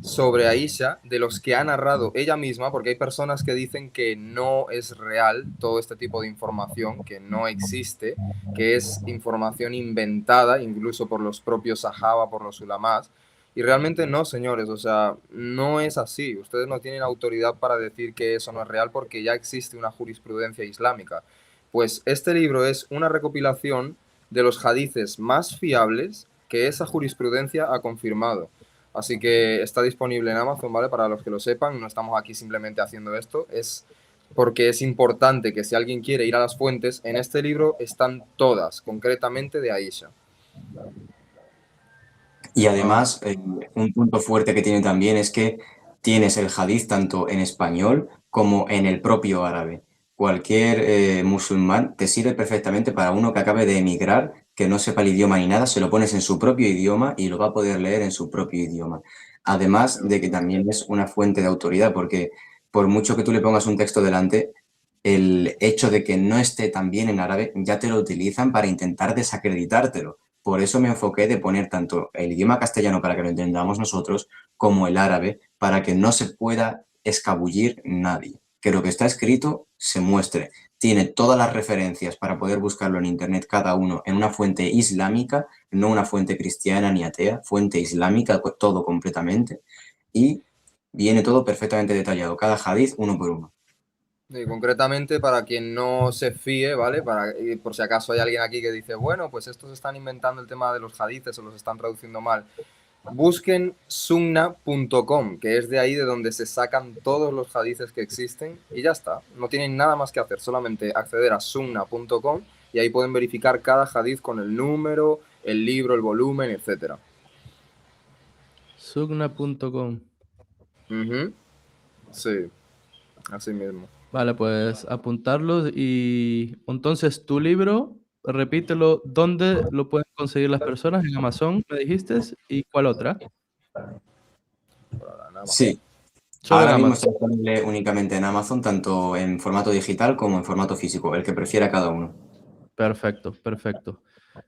S2: sobre Aisha de los que ha narrado ella misma, porque hay personas que dicen que no es real todo este tipo de información, que no existe, que es información inventada incluso por los propios sahaba, por los ulamás, y realmente no, señores, o sea, no es así. Ustedes no tienen autoridad para decir que eso no es real porque ya existe una jurisprudencia islámica. Pues este libro es una recopilación de los hadices más fiables que esa jurisprudencia ha confirmado. Así que está disponible en Amazon, ¿vale? Para los que lo sepan, no estamos aquí simplemente haciendo esto, es porque es importante que si alguien quiere ir a las fuentes, en este libro están todas, concretamente de Aisha.
S3: Y además, un punto fuerte que tiene también es que tienes el hadith tanto en español como en el propio árabe. Cualquier musulmán te sirve perfectamente para uno que acabe de emigrar, que no sepa el idioma ni nada, se lo pones en su propio idioma y lo va a poder leer en su propio idioma. Además de que también es una fuente de autoridad, porque por mucho que tú le pongas un texto delante, el hecho de que no esté tan bien en árabe ya te lo utilizan para intentar desacreditártelo. Por eso me enfoqué de poner tanto el idioma castellano para que lo entendamos nosotros, como el árabe, para que no se pueda escabullir nadie. Que lo que está escrito se muestre. Tiene todas las referencias para poder buscarlo en internet cada uno en una fuente islámica, no una fuente cristiana ni atea, fuente islámica, todo completamente. Y viene todo perfectamente detallado, cada hadiz uno por uno.
S2: Y concretamente, para quien no se fíe, ¿vale? Y por si acaso hay alguien aquí que dice, bueno, pues estos están inventando el tema de los hadices o los están traduciendo mal. Busquen sunna.com, que es de ahí de donde se sacan todos los hadices que existen y ya está. No tienen nada más que hacer, solamente acceder a sunna.com y ahí pueden verificar cada hadith con el número, el libro, el volumen, etc.
S1: Sugna.com.
S2: Sí, así mismo.
S1: Vale, pues apuntarlo. Y entonces tu libro, repítelo, ¿dónde lo pueden conseguir las personas? En Amazon, me dijiste, ¿y cuál otra?
S3: Sí,
S1: Solo en
S3: ahora mismo está
S1: Amazon.
S3: disponible únicamente en Amazon, tanto en formato digital como en formato físico, el que prefiera cada uno.
S1: Perfecto, perfecto.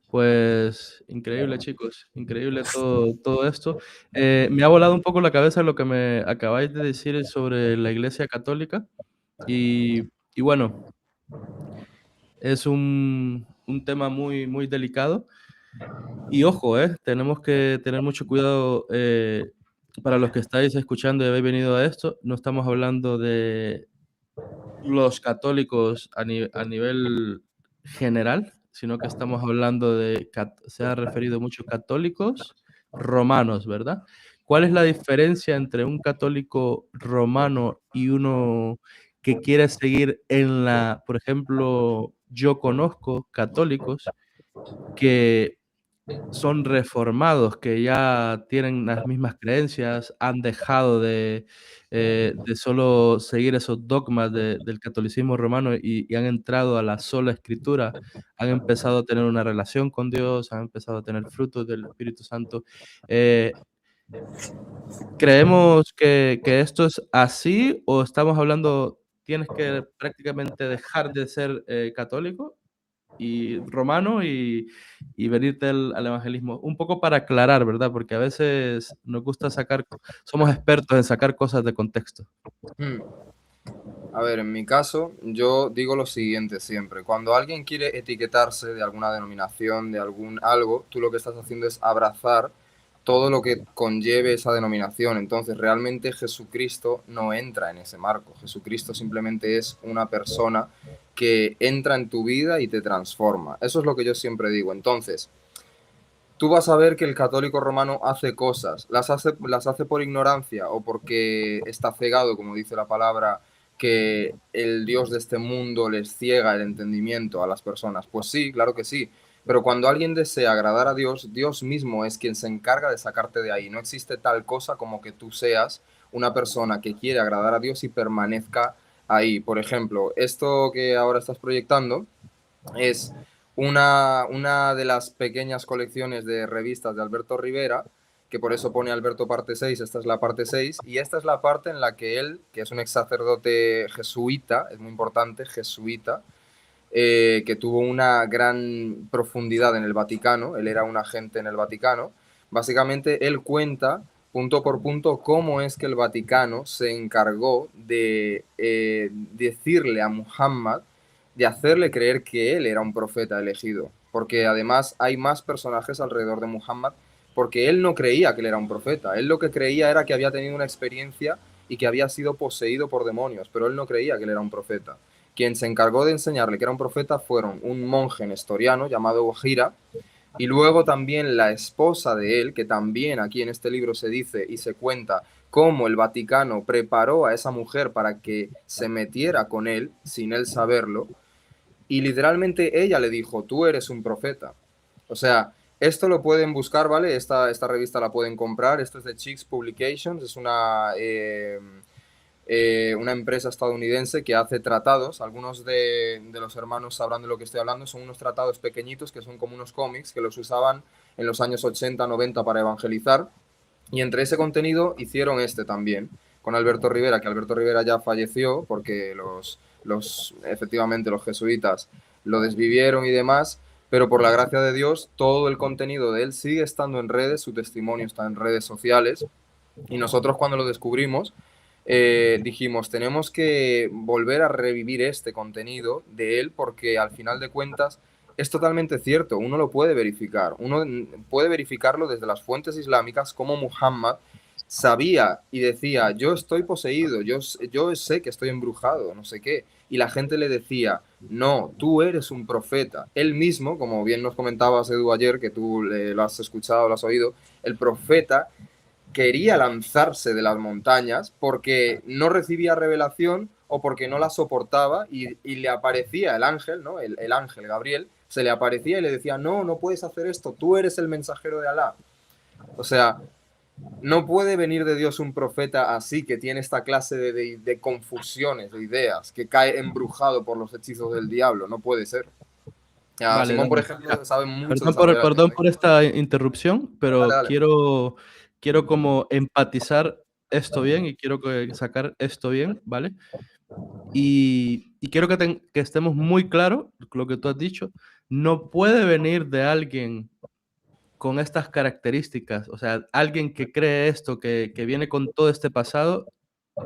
S1: Pues increíble, chicos, increíble todo esto. Me ha volado un poco la cabeza lo que me acabáis de decir sobre la Iglesia Católica y bueno, es un tema muy delicado. Y ojo, tenemos que tener mucho cuidado, para los que estáis escuchando y habéis venido a esto, no estamos hablando de los católicos a nivel general, sino que estamos hablando de se ha referido mucho católicos romanos, ¿verdad? ¿Cuál es la diferencia entre un católico romano y uno que quiere seguir por ejemplo, yo conozco católicos que son reformados, que ya tienen las mismas creencias, han dejado de solo seguir esos dogmas del catolicismo romano y han entrado a la sola escritura, han empezado a tener una relación con Dios, han empezado a tener frutos del Espíritu Santo. Eh, ¿Creemos que esto es así o estamos hablando, tienes que prácticamente dejar de ser católico y romano y venirte al evangelismo? Un poco para aclarar, ¿verdad? Porque a veces nos gusta somos expertos en sacar cosas de contexto.
S2: Hmm. A ver, en mi caso, yo digo lo siguiente siempre. Cuando alguien quiere etiquetarse de alguna denominación, de algún algo, tú lo que estás haciendo es abrazar todo lo que conlleve esa denominación. Entonces, realmente Jesucristo no entra en ese marco. Jesucristo simplemente es una persona que entra en tu vida y te transforma. Eso es lo que yo siempre digo. Entonces, tú vas a ver que el católico romano hace cosas, las hace por ignorancia o porque está cegado, como dice la palabra, que el Dios de este mundo les ciega el entendimiento a las personas. Pues sí, claro que sí. Pero cuando alguien desea agradar a Dios, Dios mismo es quien se encarga de sacarte de ahí. No existe tal cosa como que tú seas una persona que quiere agradar a Dios y permanezca ahí. Por ejemplo, esto que ahora estás proyectando es una de las pequeñas colecciones de revistas de Alberto Rivera, que por eso pone Alberto parte 6. Esta es la parte 6 y esta es la parte en la que él, que es un ex sacerdote jesuita, es muy importante, jesuita, que tuvo una gran profundidad en el Vaticano, él era un agente en el Vaticano, básicamente él cuenta punto por punto cómo es que el Vaticano se encargó de decirle a Muhammad, de hacerle creer que él era un profeta elegido, porque además hay más personajes alrededor de Muhammad, porque él no creía que él era un profeta, él lo que creía era que había tenido una experiencia y que había sido poseído por demonios, pero él no creía que él era un profeta. Quien se encargó de enseñarle que era un profeta fueron un monje nestoriano llamado Gira y luego también la esposa de él, que también aquí en este libro se dice y se cuenta cómo el Vaticano preparó a esa mujer para que se metiera con él sin él saberlo, y literalmente ella le dijo, tú eres un profeta. O sea, esto lo pueden buscar, ¿vale? Esta revista la pueden comprar, esto es de Chicks Publications, es una empresa estadounidense que hace tratados. Algunos de los hermanos sabrán de lo que estoy hablando. Son unos tratados pequeñitos que son como unos cómics que los usaban en los años 80, 90 para evangelizar. Y entre ese contenido hicieron este también, con Alberto Rivera, que Alberto Rivera ya falleció porque efectivamente los jesuitas lo desvivieron y demás, pero por la gracia de Dios todo el contenido de él sigue estando en redes, su testimonio está en redes sociales, y nosotros cuando lo descubrimos dijimos, tenemos que volver a revivir este contenido de él porque al final de cuentas es totalmente cierto, uno lo puede verificar, uno puede verificarlo desde las fuentes islámicas, como Muhammad sabía y decía, yo estoy poseído, yo sé que estoy embrujado, no sé qué, y la gente le decía, no, tú eres un profeta. Él mismo, como bien nos comentabas, Edu, ayer, que tú lo has escuchado, lo has oído, el profeta quería lanzarse de las montañas porque no recibía revelación o porque no la soportaba y le aparecía el ángel, ¿no? El ángel Gabriel, se le aparecía y le decía, no, no puedes hacer esto, tú eres el mensajero de Alá. O sea, no puede venir de Dios un profeta así, que tiene esta clase de confusiones, de ideas, que cae embrujado por los hechizos del diablo, no puede ser.
S1: Vale,
S2: Simón, por
S1: Dani.
S2: ejemplo, sabe mucho de
S1: Perdón
S2: esa manera.
S1: perdón por esta interrupción,
S2: Dale,
S1: pero
S2: dale.
S1: quiero como empatizar esto bien y quiero sacar esto bien, ¿vale? Y quiero que estemos muy claros lo que tú has dicho. No puede venir de alguien con estas características, o sea, alguien que cree esto, que viene con todo este pasado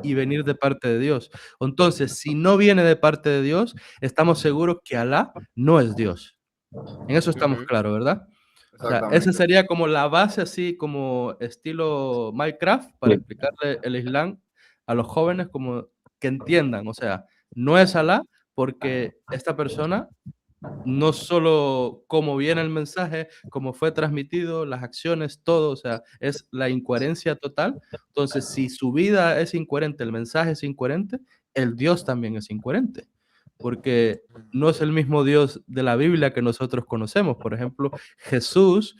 S1: y venir de parte de Dios. Entonces, si no viene de parte de Dios, estamos seguros que Alá no es Dios. En eso estamos
S2: Ujú,
S1: claros, ¿verdad? O sea, esa
S2: exactamente.
S1: sería como la base, así como estilo Minecraft, para
S3: Sí.
S1: explicarle el Islam a los jóvenes como que entiendan, o sea, no es Alá porque esta persona no solo cómo viene el mensaje, cómo fue transmitido, las acciones, todo, o sea, es la incoherencia total. Entonces, si su vida es incoherente, el mensaje es incoherente, el Dios también es incoherente, porque no es el mismo Dios de la Biblia que nosotros conocemos. Por ejemplo, Jesús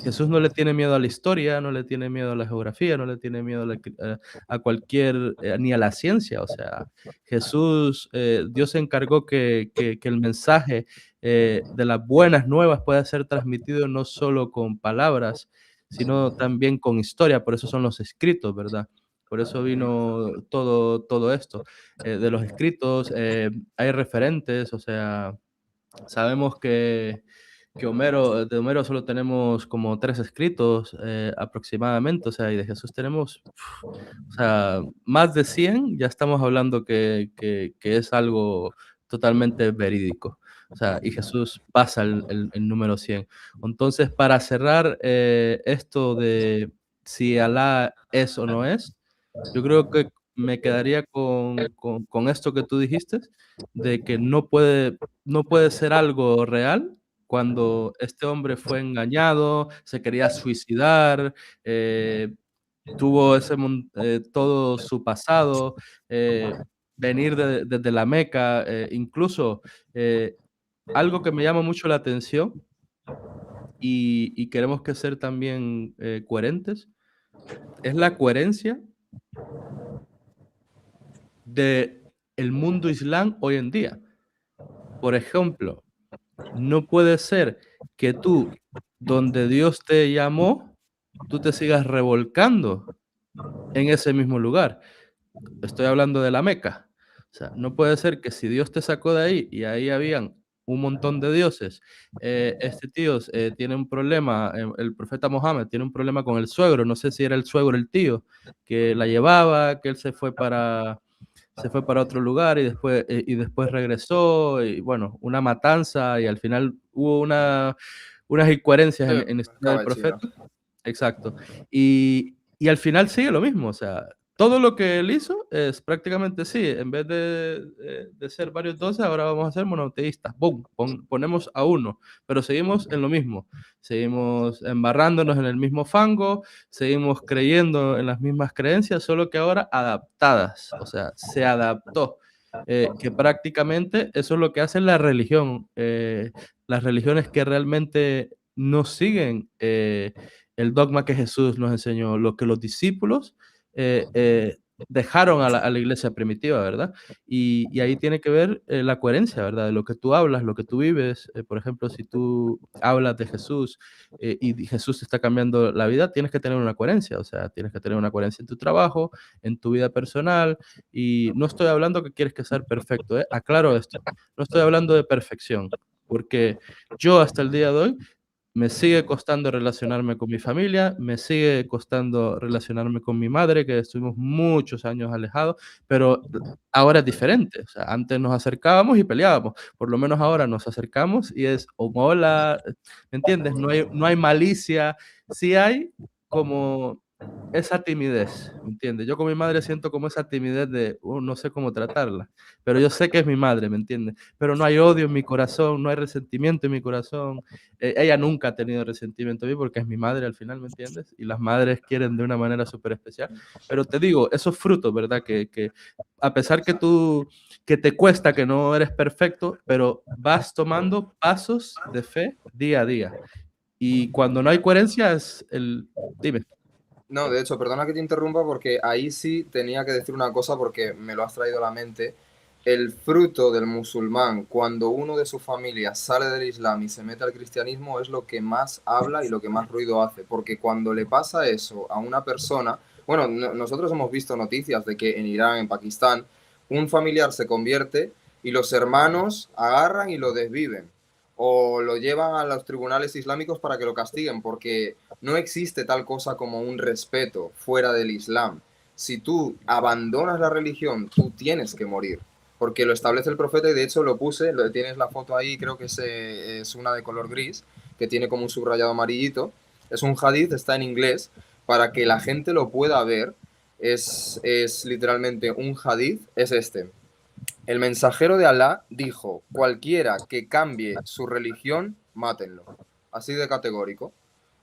S1: Jesús no le tiene miedo a la historia, no le tiene miedo a la geografía, no le tiene miedo a cualquier, ni a la ciencia. O sea, Jesús, Dios se encargó que el mensaje de las buenas nuevas pueda ser transmitido no solo con palabras, sino también con historia. Por eso son los escritos, ¿verdad? Por eso vino todo esto. De los escritos hay referentes, o sea, sabemos que de Homero solo tenemos como 3 escritos aproximadamente, o sea, y de Jesús tenemos, o sea, más de 100, ya estamos hablando que es algo totalmente verídico. O sea, y Jesús pasa el número 100. Entonces, para cerrar esto de si Alá es o no es, yo creo que me quedaría con esto que tú dijiste, de que no puede ser algo real cuando este hombre fue engañado, se quería suicidar, tuvo todo su pasado, venir desde la Meca, incluso algo que me llama mucho la atención y queremos que ser también coherentes, es la coherencia de el mundo islam hoy en día. Por ejemplo, no puede ser que tú, donde Dios te llamó, tú te sigas revolcando en ese mismo lugar. Estoy hablando de la Meca. O sea, no puede ser que si Dios te sacó de ahí y ahí habían un montón de dioses, este tío tiene un problema, el profeta Mohammed tiene un problema con el suegro, no sé si era el suegro el tío, que la llevaba, que él se fue para otro lugar y después regresó, y bueno, una matanza, y al final hubo unas incoherencias
S2: Sí,
S1: en la historia del
S2: acaba de China.
S1: profeta. Exacto. Y al final sigue lo mismo, o sea, todo lo que él hizo es prácticamente sí, en vez de ser varios dioses, ahora vamos a ser monoteístas. ¡Bum! Ponemos a uno, pero seguimos en lo mismo, seguimos embarrándonos en el mismo fango, seguimos creyendo en las mismas creencias, solo que ahora adaptadas, o sea, se adaptó. Que prácticamente eso es lo que hace la religión. Las religiones que realmente no siguen el dogma que Jesús nos enseñó, lo que los discípulos dejaron a la iglesia primitiva, ¿verdad? Y ahí tiene que ver la coherencia, ¿verdad? De lo que tú hablas, lo que tú vives. Por ejemplo, si tú hablas de Jesús y Jesús te está cambiando la vida, tienes que tener una coherencia, o sea, tienes que tener una coherencia en tu trabajo, en tu vida personal. Y no estoy hablando que quieres que ser perfecto, ¿eh? Aclaro esto, no estoy hablando de perfección, porque yo hasta el día de hoy me sigue costando relacionarme con mi familia, me sigue costando relacionarme con mi madre, que estuvimos muchos años alejados, pero ahora es diferente. O sea, antes nos acercábamos y peleábamos, por lo menos ahora nos acercamos y es un hola, ¿me entiendes? No hay malicia, sí hay como esa timidez, ¿me entiendes? Yo con mi madre siento como esa timidez de, no sé cómo tratarla, pero yo sé que es mi madre, ¿me entiendes? Pero no hay odio en mi corazón, no hay resentimiento en mi corazón. Ella nunca ha tenido resentimiento de mí porque es mi madre al final, ¿me entiendes? Y las madres quieren de una manera súper especial. Pero te digo, esos frutos, ¿verdad? Que a pesar que te cuesta, que no eres perfecto, pero vas tomando pasos de fe día a día. Y cuando no hay coherencia es el... Dime.
S2: No, de hecho, perdona que te interrumpa porque ahí sí tenía que decir una cosa porque me lo has traído a la mente. El fruto del musulmán, cuando uno de su familia sale del Islam y se mete al cristianismo, es lo que más habla y lo que más ruido hace. Porque cuando le pasa eso a una persona, bueno, nosotros hemos visto noticias de que en Irán, en Pakistán, un familiar se convierte y los hermanos agarran y lo desviven. O lo llevan a los tribunales islámicos para que lo castiguen, porque no existe tal cosa como un respeto fuera del Islam. Si tú abandonas la religión, tú tienes que morir, porque lo establece el profeta y de hecho lo puse, tienes la foto ahí, creo que es una de color gris, que tiene como un subrayado amarillito. Es un hadith, está en inglés, para que la gente lo pueda ver. Es literalmente un hadith, es este. El mensajero de Alá dijo, cualquiera que cambie su religión, mátenlo. Así de categórico.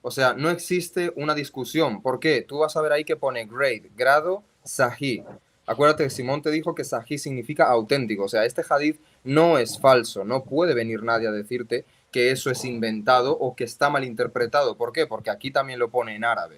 S2: O sea, no existe una discusión. ¿Por qué? Tú vas a ver ahí que pone grade, grado, sahih. Acuérdate que Simón te dijo que sahih significa auténtico. O sea, este hadith no es falso. No puede venir nadie a decirte que eso es inventado o que está mal interpretado. ¿Por qué? Porque aquí también lo pone en árabe.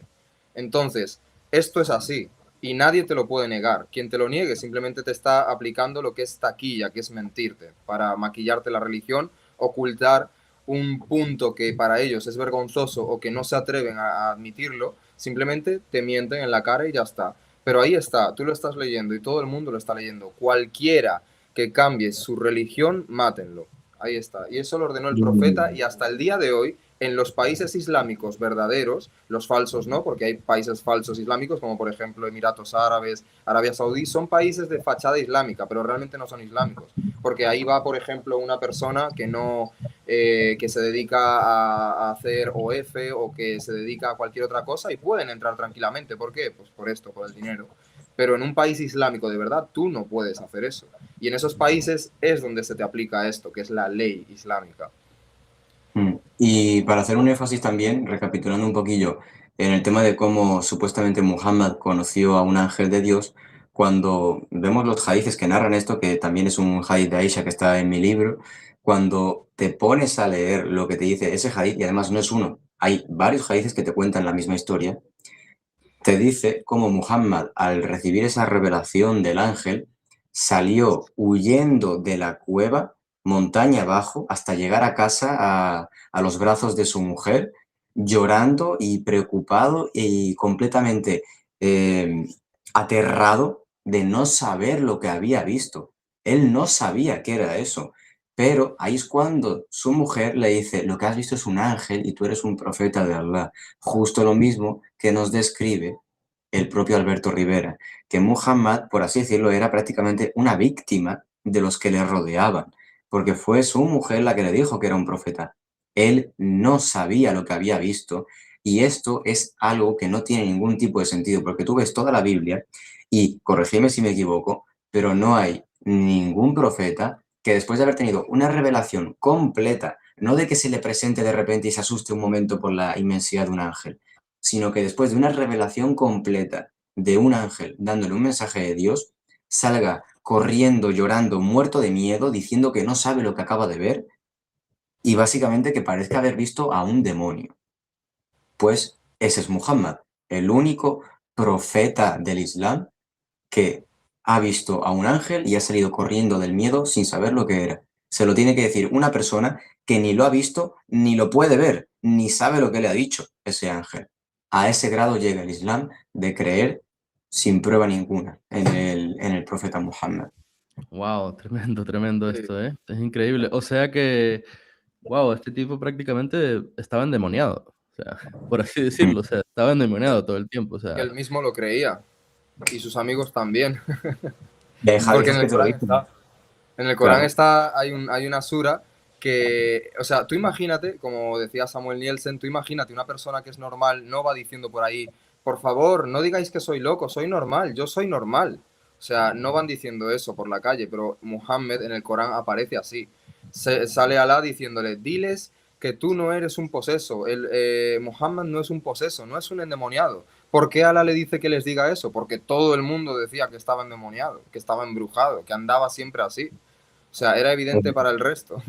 S2: Entonces, esto es así y nadie te lo puede negar. Quien te lo niegue simplemente te está aplicando lo que es taquilla, que es mentirte, para maquillarte la religión, ocultar un punto que para ellos es vergonzoso o que no se atreven a admitirlo, simplemente te mienten en la cara y ya está. Pero ahí está, tú lo estás leyendo y todo el mundo lo está leyendo. Cualquiera que cambie su religión, mátenlo. Ahí está. Y eso lo ordenó el profeta y hasta el día de hoy en los países islámicos verdaderos, los falsos no, porque hay países falsos islámicos, como por ejemplo Emiratos Árabes, Arabia Saudí, son países de fachada islámica, pero realmente no son islámicos, porque ahí va, por ejemplo, una persona que no, que se dedica a hacer OF o que se dedica a cualquier otra cosa y pueden entrar tranquilamente. ¿Por qué? Pues por esto, por el dinero. Pero en un país islámico de verdad tú no puedes hacer eso. Y en esos países es donde se te aplica esto, que es la ley islámica.
S3: Y para hacer un énfasis también, recapitulando un poquillo, en el tema de cómo supuestamente Muhammad conoció a un ángel de Dios, cuando vemos los hadices que narran esto, que también es un hadith de Aisha que está en mi libro, cuando te pones a leer lo que te dice ese hadith, y además no es uno, hay varios hadices que te cuentan la misma historia, te dice cómo Muhammad, al recibir esa revelación del ángel, salió huyendo de la cueva, montaña abajo, hasta llegar a casa a los brazos de su mujer, llorando y preocupado y completamente aterrado de no saber lo que había visto. Él no sabía qué era eso. Pero ahí es cuando su mujer le dice, lo que has visto es un ángel y tú eres un profeta de Allah. Justo lo mismo que nos describe el propio Alberto Rivera, que Muhammad, por así decirlo, era prácticamente una víctima de los que le rodeaban, porque fue su mujer la que le dijo que era un profeta. Él no sabía lo que había visto y esto es algo que no tiene ningún tipo de sentido, porque tú ves toda la Biblia y, corregime si me equivoco, pero no hay ningún profeta que después de haber tenido una revelación completa, no de que se le presente de repente y se asuste un momento por la inmensidad de un ángel, sino que después de una revelación completa de un ángel dándole un mensaje de Dios, salga corriendo, llorando, muerto de miedo, diciendo que no sabe lo que acaba de ver y básicamente que parezca haber visto a un demonio. Pues ese es Muhammad, el único profeta del Islam que ha visto a un ángel y ha salido corriendo del miedo sin saber lo que era. Se lo tiene que decir una persona que ni lo ha visto, ni lo puede ver, ni sabe lo que le ha dicho ese ángel. A ese grado llega el Islam de creer sin prueba ninguna en el profeta Muhammad.
S1: Wow, tremendo, tremendo
S2: Sí.
S1: esto, ¿eh? Es increíble. O sea que, wow, este tipo prácticamente estaba endemoniado. O sea, por así decirlo, o sea, estaba endemoniado todo el tiempo. O
S2: Que
S1: sea,
S2: él mismo lo creía y sus amigos también.
S3: Y hay
S2: Porque
S3: hadices
S2: en
S3: que
S2: el
S3: te lo
S2: Corán
S3: dicen.
S2: está. En el Corán
S3: Claro.
S2: está, hay una sura que, o sea, tú imagínate, como decía Samuel Nielsen, tú imagínate una persona que es normal, no va diciendo por ahí, por favor, no digáis que soy loco, soy normal, yo soy normal. O sea, no van diciendo eso por la calle, pero Muhammad en el Corán aparece así. Sale Alá diciéndole, diles que tú no eres un poseso, Muhammad no es un poseso, no es un endemoniado. ¿Por qué Alá le dice que les diga eso? Porque todo el mundo decía que estaba endemoniado, que estaba embrujado, que andaba siempre así. O sea, era evidente para el resto,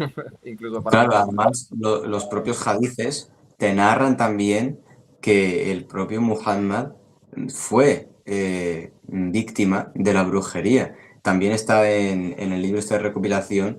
S2: incluso para
S3: Claro,
S2: Muhammad.
S3: además los propios hadices te narran también que el propio Muhammad fue víctima de la brujería. También está en el libro de recopilación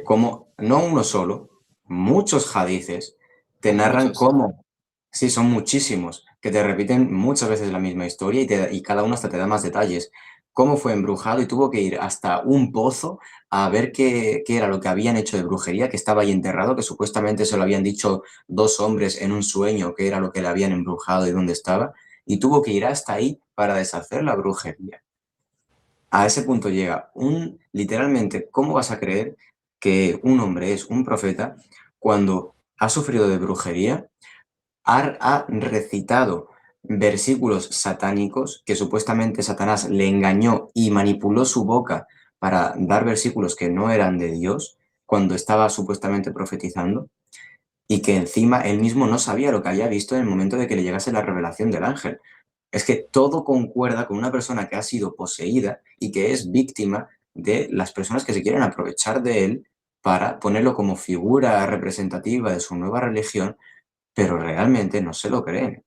S3: como, no uno solo, muchos hadices te
S2: Son
S3: narran
S2: muchos, sí.
S3: cómo, sí, son muchísimos, que te repiten muchas veces la misma historia y cada uno hasta te da más detalles. Cómo fue embrujado y tuvo que ir hasta un pozo a ver qué era lo que habían hecho de brujería, que estaba ahí enterrado, que supuestamente se lo habían dicho dos hombres en un sueño, que era lo que le habían embrujado y dónde estaba, y tuvo que ir hasta ahí para deshacer la brujería. A ese punto llega literalmente, ¿cómo vas a creer que un hombre es un profeta cuando ha sufrido de brujería, ha recitado versículos satánicos que supuestamente Satanás le engañó y manipuló su boca para dar versículos que no eran de Dios cuando estaba supuestamente profetizando y que encima él mismo no sabía lo que había visto en el momento de que le llegase la revelación del ángel? Es que todo concuerda con una persona que ha sido poseída y que es víctima de las personas que se quieren aprovechar de él para ponerlo como figura representativa de su nueva religión, pero realmente no se lo creen.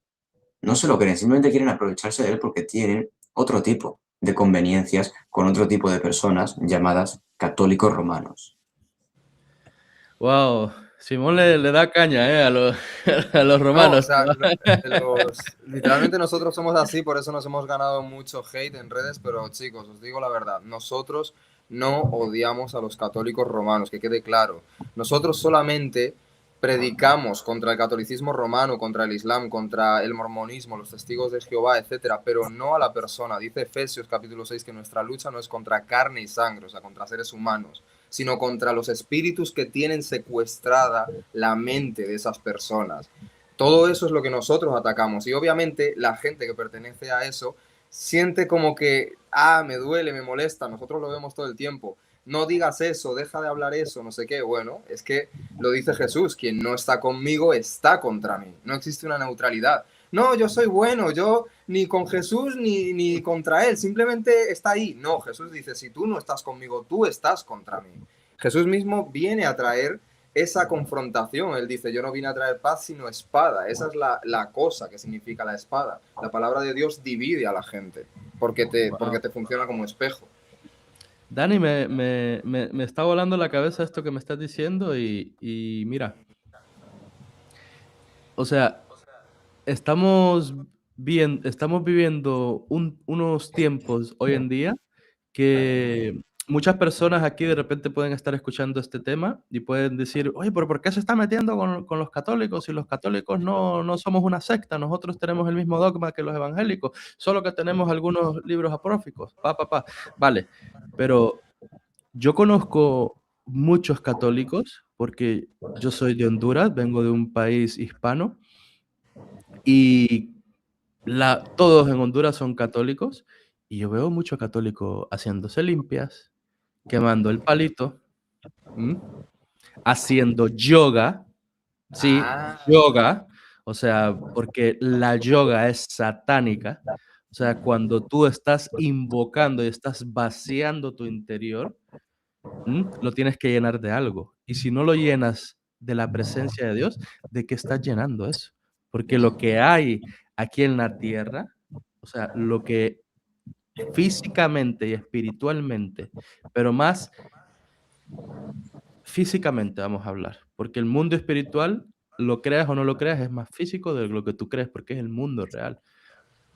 S3: No se lo creen, simplemente quieren aprovecharse de él porque tienen otro tipo de conveniencias con otro tipo de personas llamadas católicos romanos.
S1: wow, Simón le da caña, a los
S2: No, o
S1: romanos.
S2: sea, literalmente nosotros somos así, por eso nos hemos ganado mucho hate en redes, pero chicos, os digo la verdad, nosotros no odiamos a los católicos romanos, que quede claro. Nosotros solamente predicamos contra el catolicismo romano, contra el islam, contra el mormonismo, los testigos de Jehová, etcétera, pero no a la persona. Dice Efesios capítulo 6 que nuestra lucha no es contra carne y sangre, o sea, contra seres humanos, sino contra los espíritus que tienen secuestrada la mente de esas personas. Todo eso es lo que nosotros atacamos y obviamente la gente que pertenece a eso siente como que, me duele, me molesta, nosotros lo vemos todo el tiempo. No digas eso, deja de hablar eso, no sé qué. Bueno, es que lo dice Jesús, quien no está conmigo está contra mí. No existe una neutralidad. No, yo soy bueno, yo ni con Jesús ni contra él, simplemente está ahí. No, Jesús dice, si tú no estás conmigo, tú estás contra mí. Jesús mismo viene a traer esa confrontación. Él dice, yo no vine a traer paz sino espada. Esa es la cosa que significa la espada. La palabra de Dios divide a la gente porque
S1: Wow.
S2: te funciona como espejo.
S1: Dani, me está volando la cabeza esto que me estás diciendo y mira, o sea, estamos estamos viviendo unos tiempos hoy en día que muchas personas aquí de repente pueden estar escuchando este tema y pueden decir, oye, pero ¿por qué se está metiendo con los católicos si los católicos no somos una secta? Nosotros tenemos el mismo dogma que los evangélicos, solo que tenemos algunos libros apócrifos. Vale, pero yo conozco muchos católicos porque yo soy de Honduras, vengo de un país hispano y todos en Honduras son católicos y yo veo muchos católicos haciéndose limpias, quemando el palito, ¿m? Haciendo yoga, sí,
S2: Ah,
S1: yoga, o sea, porque la yoga es satánica, o sea, cuando tú estás invocando y estás vaciando tu interior, lo tienes que llenar de algo. Y si no lo llenas de la presencia de Dios, ¿de qué estás llenando eso? Porque lo que hay aquí en la tierra, o sea, lo que físicamente y espiritualmente, pero más físicamente vamos a hablar, porque el mundo espiritual, lo creas o no lo creas, es más físico de lo que tú crees, porque es el mundo real.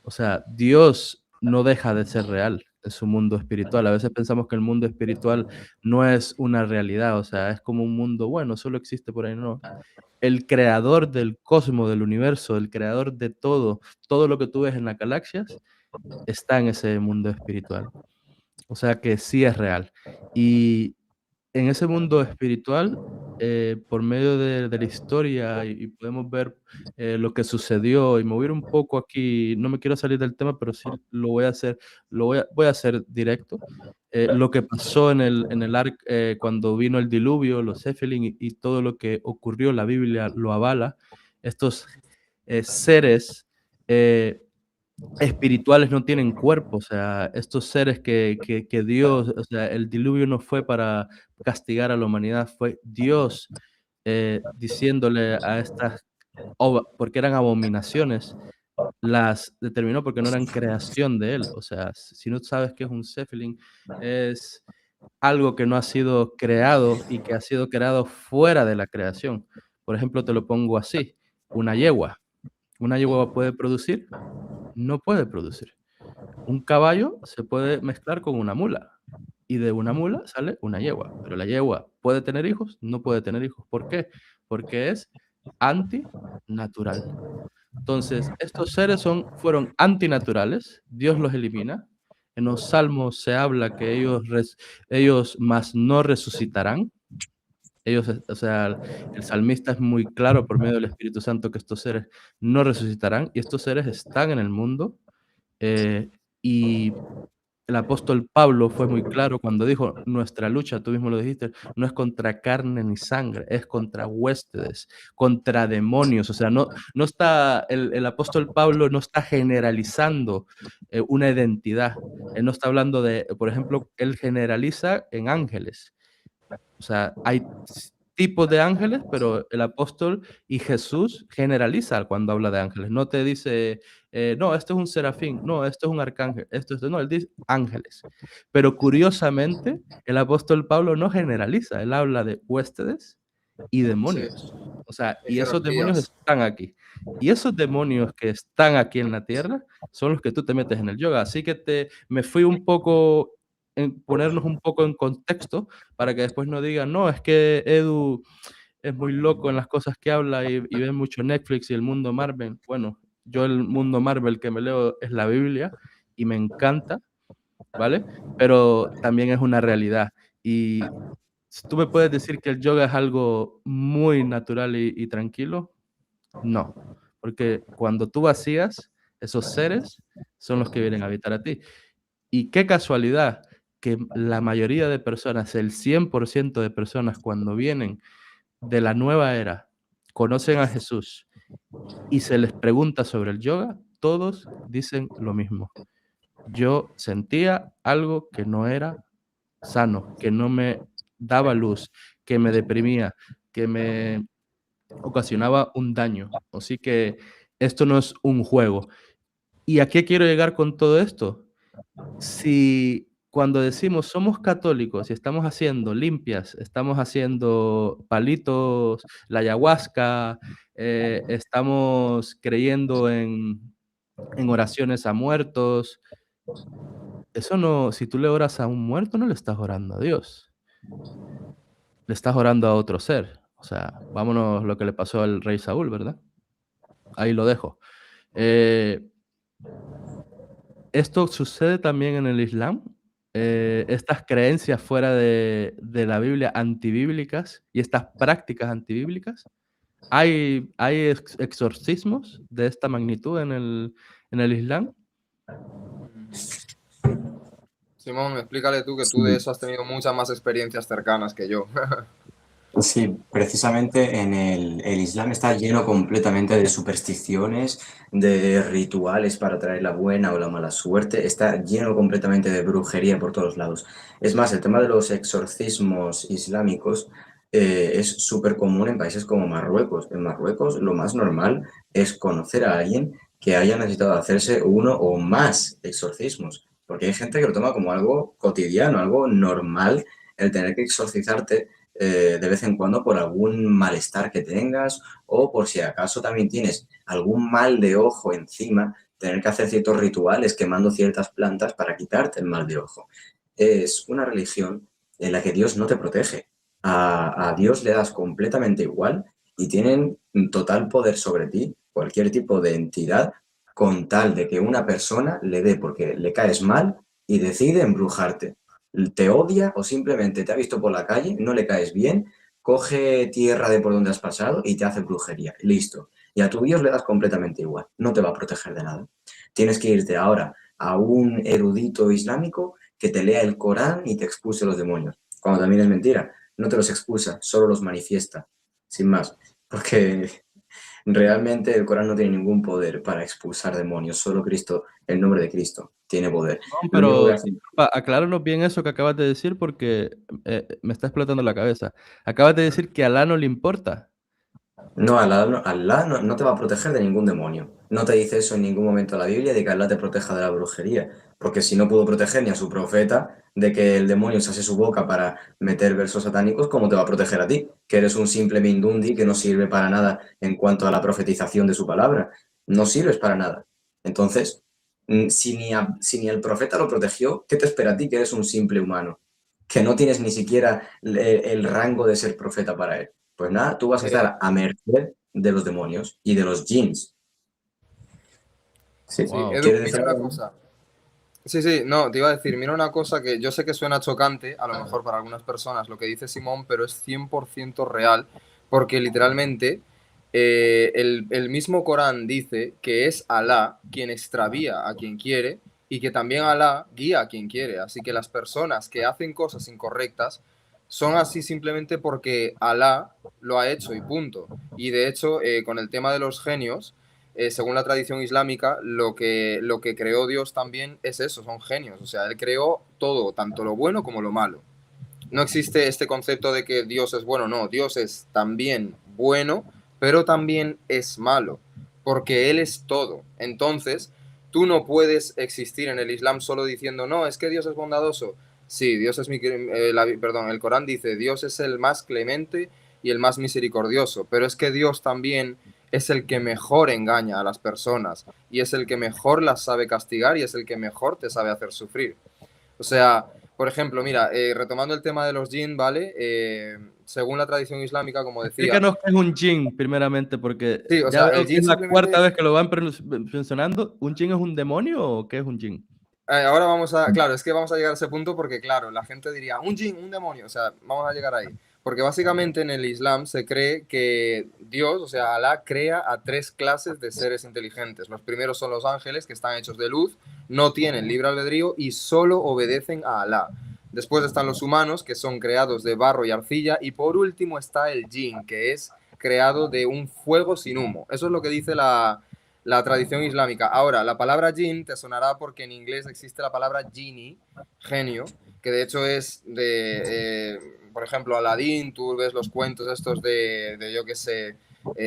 S1: O sea, Dios no deja de ser real en su mundo espiritual. A veces pensamos que el mundo espiritual no es una realidad, o sea, es como un mundo bueno, solo existe por ahí, no. El creador del cosmos, del universo, el creador de todo, todo lo que tú ves en las galaxias, está en ese mundo espiritual. O sea que sí es real. Y en ese mundo espiritual, por medio de la historia y podemos ver lo que sucedió y mover un poco aquí, no me quiero salir del tema, pero sí lo voy a hacer, voy a hacer directo. Lo que pasó en el arca, cuando vino el diluvio, los Nephilim y todo lo que ocurrió, la Biblia lo avala. Estos seres eh, espirituales no tienen cuerpo, o sea, estos seres que Dios, o sea, el diluvio no fue para castigar a la humanidad, fue Dios diciéndole a estas, porque eran abominaciones, las determinó porque no eran creación de él. O sea, si no sabes qué es un Sephilim, es algo que no ha sido creado y que ha sido creado fuera de la creación. Por ejemplo, te lo pongo así, una yegua. ¿Una yegua puede producir? No puede producir. Un caballo se puede mezclar con una mula y de una mula sale una yegua, pero la yegua ¿puede tener hijos? No puede tener hijos. ¿Por qué? Porque es antinatural. Entonces, estos seres fueron antinaturales, Dios los elimina. En los salmos se habla que ellos más no resucitarán. Ellos, o sea, el salmista es muy claro por medio del Espíritu Santo que estos seres no resucitarán y estos seres están en el mundo. Y el apóstol Pablo fue muy claro cuando dijo, nuestra lucha, tú mismo lo dijiste, no es contra carne ni sangre, es contra huéspedes, contra demonios. O sea, no está, el apóstol Pablo no está generalizando una identidad. Él no está hablando de, por ejemplo, él generaliza en ángeles. O sea, hay tipos de ángeles, pero el apóstol y Jesús generaliza cuando habla de ángeles. No te dice, no, esto es un serafín, no, esto es un arcángel, no, él dice ángeles. Pero curiosamente, el apóstol Pablo no generaliza, él habla de huéspedes y
S2: Sí,
S1: demonios. O sea,
S2: y
S1: y esos demonios
S2: jerarquías.
S1: están aquí. Y esos demonios que están aquí en la tierra son los que tú te metes en el yoga. Así que me fui un poco en ponernos un poco en contexto para que después no digan, no, es que Edu es muy loco en las cosas que habla y ve mucho Netflix y el mundo Marvel. Bueno, yo el mundo Marvel que me leo es la Biblia y me encanta, ¿vale? Pero también es una realidad. Y si tú me puedes decir que el yoga es algo muy natural y tranquilo, no, porque cuando tú vacías, esos seres son los que vienen a habitar a ti. Y qué casualidad que la mayoría de personas, el 100% de personas cuando vienen de la nueva era, conocen a Jesús y se les pregunta sobre el yoga, todos dicen lo mismo. Yo sentía algo que no era sano, que no me daba luz, que me deprimía, que me ocasionaba un daño. Así que esto no es un juego. ¿Y a qué quiero llegar con todo esto? Si cuando decimos somos católicos y estamos haciendo limpias, estamos haciendo palitos, la ayahuasca, estamos creyendo en oraciones a muertos, eso no, si tú le oras a un muerto, no le estás orando a Dios, le estás orando a otro ser. O sea, vámonos lo que le pasó al rey Saúl, ¿verdad? Ahí lo dejo. Eh, Esto sucede también en el Islam. Estas creencias fuera de la Biblia antibíblicas y estas prácticas antibíblicas. ¿Hay exorcismos de esta magnitud en el Islam?
S2: Simón, explícale tú que tú de
S3: Sí,
S2: eso has tenido muchas más experiencias cercanas que yo.
S3: sí, precisamente el Islam está lleno completamente de supersticiones, de rituales para traer la buena o la mala suerte, está lleno completamente de brujería por todos lados. Es más, el tema de los exorcismos islámicos es súper común en países como Marruecos. En Marruecos lo más normal es conocer a alguien que haya necesitado hacerse uno o más exorcismos, porque hay gente que lo toma como algo cotidiano, algo normal, el tener que exorcizarte de vez en cuando por algún malestar que tengas o por si acaso también tienes algún mal de ojo encima, tener que hacer ciertos rituales quemando ciertas plantas para quitarte el mal de ojo. Es una religión en la que Dios no te protege. A Dios le das completamente igual y tienen total poder sobre ti, cualquier tipo de entidad, con tal de que una persona le dé porque le caes mal y decide embrujarte. Te odia o simplemente te ha visto por la calle, no le caes bien, coge tierra de por donde has pasado y te hace brujería. Listo. Y a tu Dios le das completamente igual. No te va a proteger de nada. Tienes que irte ahora a un erudito islámico que te lea el Corán y te expulse los demonios. Cuando también es mentira. No te los expulsa, solo los manifiesta. Sin más. Porque realmente el Corán no tiene ningún poder para expulsar demonios, solo Cristo, el nombre de Cristo, tiene poder.
S1: No,
S3: Lo único que
S1: pero
S3: hace...
S1: acláranos bien eso que acabas de decir porque me está explotando la cabeza. Acabas de decir que a Alá no le importa.
S3: No, Alá no te va a proteger de ningún demonio. No te dice eso en ningún momento la Biblia de que Alá te proteja de la brujería. Porque si no pudo proteger ni a su profeta de que el demonio se hace su boca para meter versos satánicos, ¿cómo te va a proteger a ti? Que eres un simple mindundi que no sirve para nada en cuanto a la profetización de su palabra. No sirves para nada. Entonces, si ni el profeta lo protegió, ¿qué te espera a ti que eres un simple humano? Que no tienes ni siquiera el rango de ser profeta para él. Pues nada, tú vas a
S2: Eh,
S3: estar a merced de los demonios y de los jinns. Sí.
S2: sí,
S1: Wow.
S2: Edu,
S3: ¿Quieres
S2: mira
S3: decir
S2: una
S3: algo?
S2: cosa. Sí, sí, no, te iba a decir, mira una cosa que yo sé que suena chocante, a lo mejor para algunas personas, lo que dice Simón, pero es 100% real, porque literalmente el mismo Corán dice que es Alá quien extravía a quien quiere y que también Alá guía a quien quiere. Así que las personas que hacen cosas incorrectas son así simplemente porque Alá lo ha hecho y punto. Y de hecho, con el tema de los genios, según la tradición islámica, lo que creó Dios también es eso, son genios. O sea, Él creó todo, tanto lo bueno como lo malo. No existe este concepto de que Dios es bueno, no, Dios es también bueno, pero también es malo, porque Él es todo. Entonces, tú no puedes existir en el Islam solo diciendo, no, es que Dios es bondadoso. Sí, Dios es perdón, el Corán dice, Dios es el más clemente y el más misericordioso, pero es que Dios también es el que mejor engaña a las personas y es el que mejor las sabe castigar y es el que mejor te sabe hacer sufrir. O sea, por ejemplo, mira, retomando el tema de los jinn, ¿vale? Según la tradición islámica, como decía,
S1: Explícanos qué es un jinn, primeramente, porque
S2: sí, o
S1: ya
S2: sea,
S1: veo
S2: el
S1: que
S2: jinn
S1: es la cuarta
S2: simplemente.
S1: vez que lo van mencionando. ¿Un jinn es un demonio o qué es un jinn?
S2: Ahora vamos a, claro, es que vamos a llegar a ese punto porque, claro, la gente diría, un jinn, un demonio, o sea, vamos a llegar ahí. Porque básicamente en el Islam se cree que Dios, o sea, Alá, crea a tres clases de seres inteligentes. Los primeros son los ángeles, que están hechos de luz, no tienen libre albedrío y solo obedecen a Alá. Después están los humanos, que son creados de barro y arcilla. Y por último está el jinn, que es creado de un fuego sin humo. Eso es lo que dice la tradición islámica. Ahora, la palabra jinn te sonará porque en inglés existe la palabra genie, genio, que de hecho es por ejemplo, Aladdin, tú ves los cuentos estos de yo qué sé,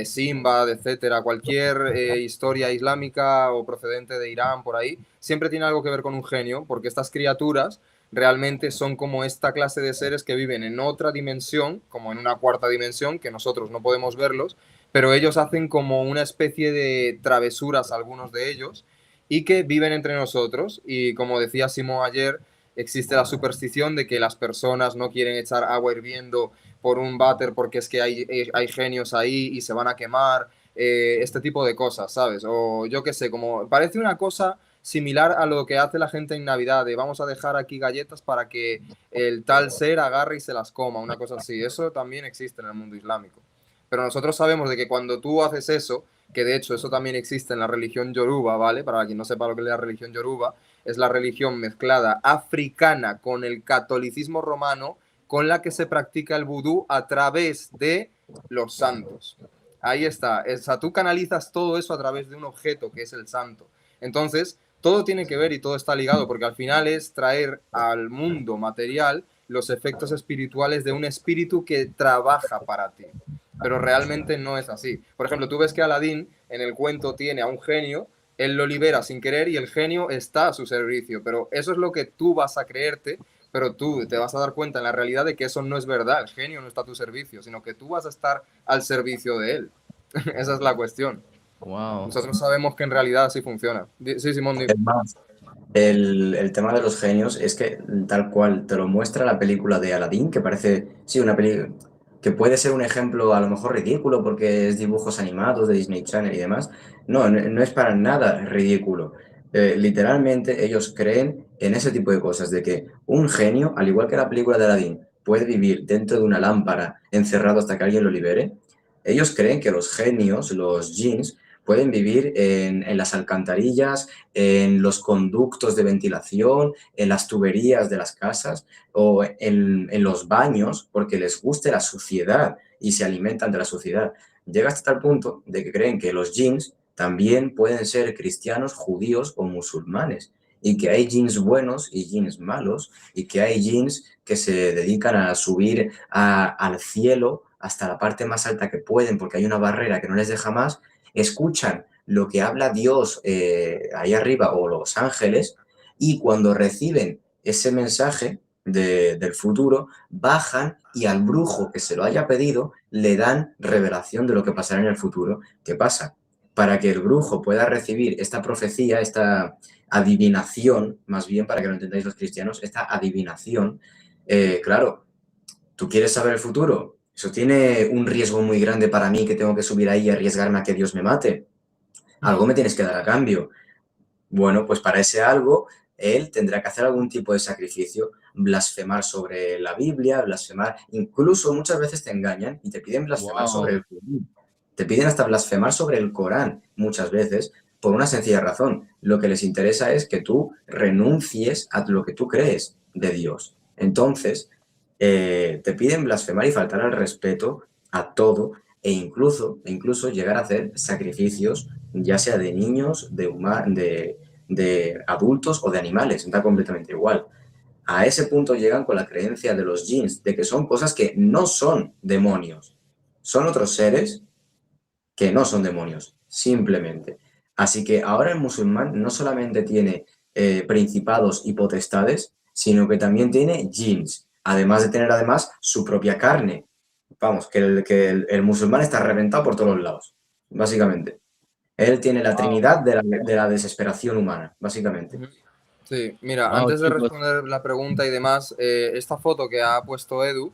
S2: Simba, etcétera, cualquier historia islámica o procedente de Irán, por ahí, siempre tiene algo que ver con un genio, porque estas criaturas realmente son como esta clase de seres que viven en otra dimensión, como en una cuarta dimensión, que nosotros no podemos verlos, pero ellos hacen como una especie de travesuras, algunos de ellos, y que viven entre nosotros. Y como decía Simón ayer, existe la superstición de que las personas no quieren echar agua hirviendo por un váter porque es que hay genios ahí y se van a quemar, este tipo de cosas, ¿sabes? O yo qué sé, como parece una cosa similar a lo que hace la gente en Navidad, de vamos a dejar aquí galletas para que el tal ser agarre y se las coma, una cosa así. Eso también existe en el mundo islámico. Pero nosotros sabemos de que cuando tú haces eso, que de hecho eso también existe en la religión yoruba, ¿vale? Para quien no sepa lo que es la religión yoruba, es la religión mezclada africana con el catolicismo romano, con la que se practica el vudú a través de los santos. Ahí está. O sea, tú canalizas todo eso a través de un objeto que es el santo. Entonces, todo tiene que ver y todo está ligado, porque al final es traer al mundo material los efectos espirituales de un espíritu que trabaja para ti. Pero realmente no es así. Por ejemplo, tú ves que Aladín en el cuento tiene a un genio él lo libera sin querer y el genio está a su servicio. Pero eso es lo que tú vas a creerte, pero tú te vas a dar cuenta en la realidad de que eso no es verdad. El genio no está a tu servicio, sino que tú vas a estar al servicio de él. Esa es la cuestión.
S1: Wow.
S2: Nosotros sabemos que en realidad así funciona. Sí, Simón,
S3: Es más, el tema de los genios es que tal cual te lo muestra la película de Aladdin, que parece, sí, una película que puede ser un ejemplo a lo mejor ridículo porque es dibujos animados de Disney Channel y demás. No, no es para nada ridículo. Literalmente ellos creen en ese tipo de cosas, de que un genio, al igual que la película de Aladdin, puede vivir dentro de una lámpara encerrado hasta que alguien lo libere. Ellos creen que los genios, los jinns, pueden vivir en las alcantarillas, en los conductos de ventilación, en las tuberías de las casas o en los baños porque les guste la suciedad y se alimentan de la suciedad. Llega hasta tal punto de que creen que los jinns también pueden ser cristianos, judíos o musulmanes y que hay jinns buenos y jinns malos y que hay jinns que se dedican a subir al cielo hasta la parte más alta que pueden porque hay una barrera que no les deja más, escuchan lo que habla Dios ahí arriba o los ángeles y cuando reciben ese mensaje del futuro, bajan y al brujo que se lo haya pedido le dan revelación de lo que pasará en el futuro. ¿Qué pasa? Para que el brujo pueda recibir esta profecía, esta adivinación, más bien para que lo entendáis los cristianos, esta adivinación, claro, ¿tú quieres saber el futuro? Eso tiene un riesgo muy grande para mí que tengo que subir ahí y arriesgarme a que Dios me mate. Algo me tienes que dar a cambio. Bueno, pues para ese algo, él tendrá que hacer algún tipo de sacrificio, blasfemar sobre la Biblia, blasfemar, incluso muchas veces te engañan y te piden blasfemar sobre
S1: Wow.
S3: el Corán. Te piden hasta blasfemar sobre el Corán muchas veces por una sencilla razón. Lo que les interesa es que tú renuncies a lo que tú crees de Dios. Entonces, te piden blasfemar y faltar al respeto a todo e incluso llegar a hacer sacrificios, ya sea de niños, de adultos o de animales, da completamente igual. A ese punto llegan con la creencia de los jinns, de que son cosas que no son demonios, son otros seres que no son demonios, simplemente. Así que ahora el musulmán no solamente tiene principados y potestades, sino que también tiene jinns, además de tener además su propia carne. Vamos, que el musulmán está reventado por todos los lados, básicamente. Él tiene la
S1: Wow.
S3: trinidad de la desesperación humana, básicamente.
S2: sí, mira,
S1: Wow,
S2: antes de
S1: chicos.
S2: responder la pregunta y demás, esta foto que ha puesto Edu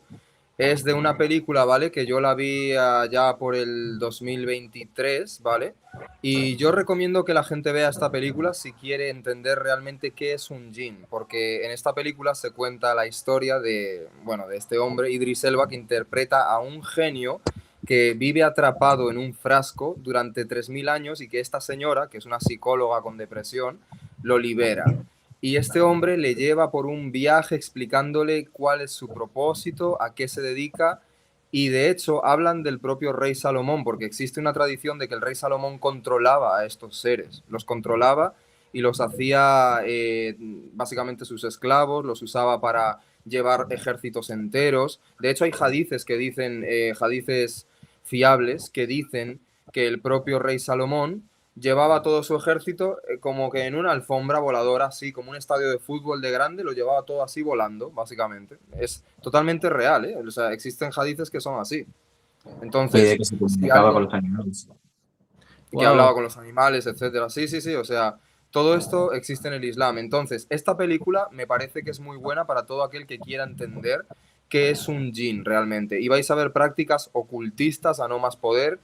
S2: es de una película, ¿vale? Que yo la vi ya por el 2023, ¿vale? Y yo recomiendo que la gente vea esta película si quiere entender realmente qué es un jinn, porque en esta película se cuenta la historia de, bueno, de este hombre, Idris Elba, que interpreta a un genio que vive atrapado en un frasco durante 3000 años y que esta señora, que es una psicóloga con depresión, lo libera. Y este hombre le lleva por un viaje explicándole cuál es su propósito, a qué se dedica. Y de hecho hablan del propio rey Salomón, porque existe una tradición de que el rey Salomón controlaba a estos seres, los controlaba y los hacía básicamente sus esclavos, los usaba para llevar ejércitos enteros. De hecho hay hadices que dicen, hadices fiables, que dicen que el propio rey Salomón llevaba todo su ejército como que en una alfombra voladora, así como un estadio de fútbol de grande, lo llevaba todo así volando, básicamente. Es totalmente real, ¿eh? O sea, existen hadices que son así.
S3: Y de
S2: Entonces,
S3: que se
S2: si
S3: comunicaba con
S2: alguien
S3: los animales.
S2: que hablaba
S1: Wow.
S2: con los animales, etcétera. Sí, sí, sí, o sea, todo esto existe en el Islam. Entonces, esta película me parece que es muy buena para todo aquel que quiera entender qué es un jinn realmente. Y vais a ver prácticas ocultistas a no más poder.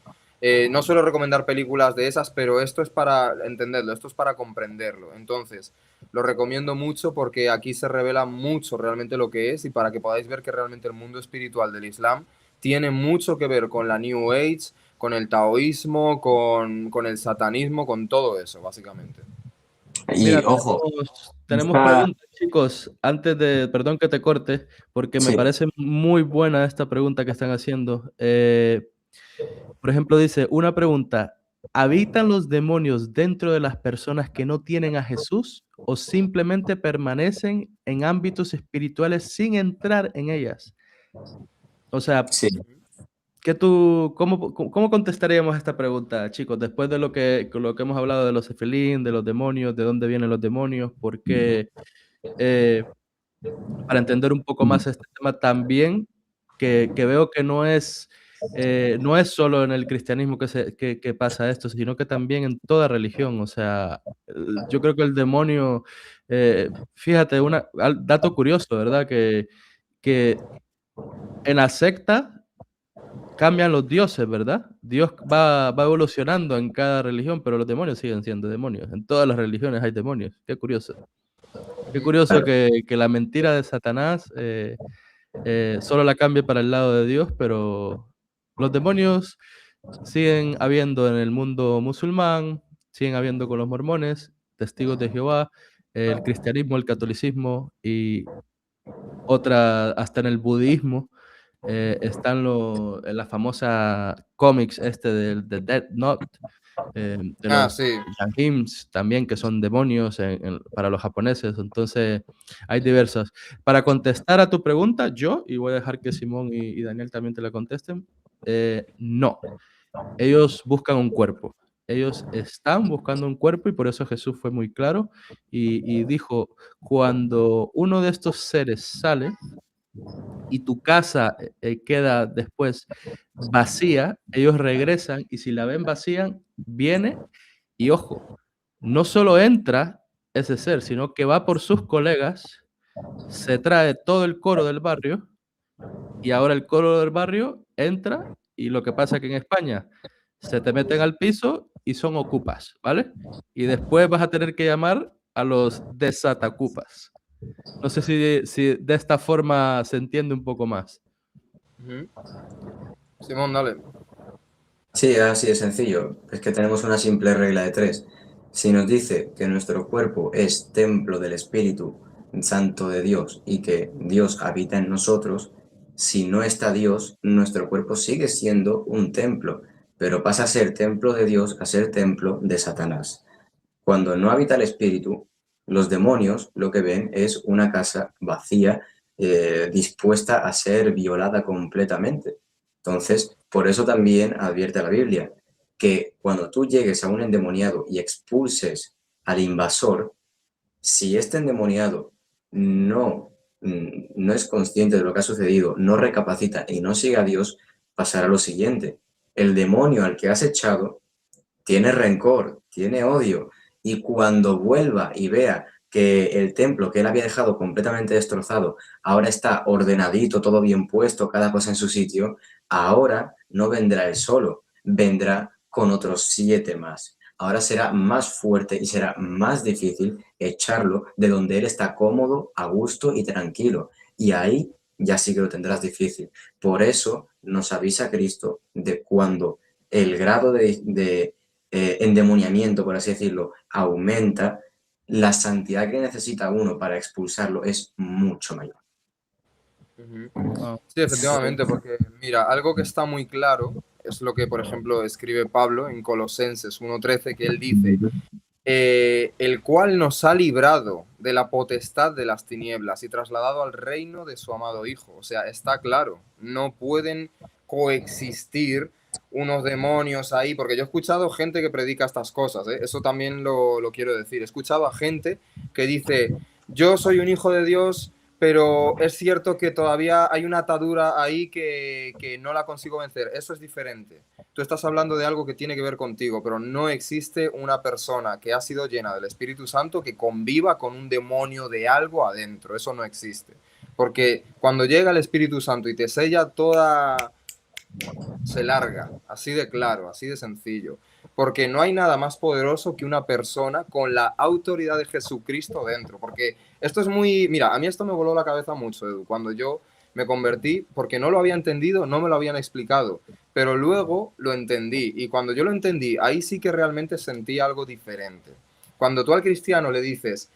S2: No suelo recomendar películas de esas, pero esto es para entenderlo, esto es para comprenderlo. Entonces, lo recomiendo mucho porque aquí se revela mucho realmente lo que es y para que podáis ver que realmente el mundo espiritual del Islam tiene mucho que ver con la New Age, con el taoísmo, con el satanismo, con todo eso, básicamente.
S1: Mira,
S3: Y ojo,
S1: tenemos
S3: esta,
S1: preguntas, chicos. Antes de, perdón que te corte, porque me
S3: sí,
S1: parece muy buena esta pregunta que están haciendo. Por ejemplo, dice, una pregunta, ¿habitan los demonios dentro de las personas que no tienen a Jesús o simplemente permanecen en ámbitos espirituales sin entrar en ellas? O sea,
S3: sí.
S1: ¿Cómo contestaríamos esta pregunta, chicos? Después de lo que hemos hablado de los efilín, de los demonios, de dónde vienen los demonios, por qué, para entender un poco más este tema también, que veo que no es solo en el cristianismo que pasa esto, sino que también en toda religión. O sea, yo creo que el demonio, fíjate, dato curioso, ¿verdad? Que en la secta cambian los dioses, ¿verdad? Dios va evolucionando en cada religión, pero los demonios siguen siendo demonios. En todas las religiones hay demonios. Qué curioso. Qué curioso
S3: Claro.
S1: que la mentira de Satanás solo la cambie para el lado de Dios, pero los demonios siguen habiendo en el mundo musulmán, siguen habiendo con los mormones, testigos de Jehová, el cristianismo, el catolicismo y hasta en el budismo. Están en la famosa cómics de Death Note, de
S2: Ah,
S1: los
S2: sí.
S1: Yanhims también, que son demonios para los japoneses. Entonces, hay diversos. Para contestar a tu pregunta, y voy a dejar que Simón y Daniel también te la contesten, no. Ellos buscan un cuerpo. Ellos están buscando un cuerpo y por eso Jesús fue muy claro y dijo, cuando uno de estos seres sale, y tu casa queda después vacía, ellos regresan y si la ven vacía, viene y ojo, no solo entra ese ser, sino que va por sus colegas, se trae todo el coro del barrio y ahora el coro del barrio entra y lo que pasa que en España se te meten al piso y son ocupas, ¿vale? Y después vas a tener que llamar a los desatacupas. No sé si de esta forma se entiende un poco más.
S2: Ujú. Simón, dale.
S3: Sí, así de sencillo. Es que tenemos una simple regla de tres. Si nos dice que nuestro cuerpo es templo del Espíritu Santo de Dios y que Dios habita en nosotros, si no está Dios, nuestro cuerpo sigue siendo un templo, pero pasa a ser templo de Dios a ser templo de Satanás. Cuando no habita el Espíritu, los demonios lo que ven es una casa vacía, dispuesta a ser violada completamente. Entonces, por eso también advierte la Biblia que cuando tú llegues a un endemoniado y expulses al invasor, si este endemoniado no es consciente de lo que ha sucedido, no recapacita y no sigue a Dios, pasará lo siguiente. El demonio al que has echado tiene rencor, tiene odio, y cuando vuelva y vea que el templo que él había dejado completamente destrozado ahora está ordenadito, todo bien puesto, cada cosa en su sitio, ahora no vendrá él solo, vendrá con otros 7 más. Ahora será más fuerte y será más difícil echarlo de donde él está cómodo, a gusto y tranquilo. Y ahí ya sí que lo tendrás difícil. Por eso nos avisa Cristo de cuando el grado de endemoniamiento, por así decirlo, aumenta, la santidad que necesita uno para expulsarlo es mucho mayor.
S2: Ujú.
S1: Wow.
S2: Sí, efectivamente, porque mira, algo que está muy claro es lo que, por ejemplo, escribe Pablo en Colosenses 1:13, que él dice, el cual nos ha librado de la potestad de las tinieblas y trasladado al reino de su amado Hijo. O sea, está claro, no pueden coexistir unos demonios ahí, porque yo he escuchado gente que predica estas cosas, ¿eh? Eso también lo quiero decir. He escuchado a gente que dice, yo soy un hijo de Dios, pero es cierto que todavía hay una atadura ahí que no la consigo vencer. Eso es diferente. Tú estás hablando de algo que tiene que ver contigo, pero no existe una persona que ha sido llena del Espíritu Santo que conviva con un demonio de algo adentro. Eso no existe. Porque cuando llega el Espíritu Santo y te sella toda, se larga, así de claro, así de sencillo. Porque no hay nada más poderoso que una persona con la autoridad de Jesucristo dentro. Porque esto es muy... Mira, a mí esto me voló la cabeza mucho, Edu, cuando yo me convertí, porque no lo había entendido, no me lo habían explicado, pero luego lo entendí. Y cuando yo lo entendí, ahí sí que realmente sentí algo diferente. Cuando tú al cristiano le dices,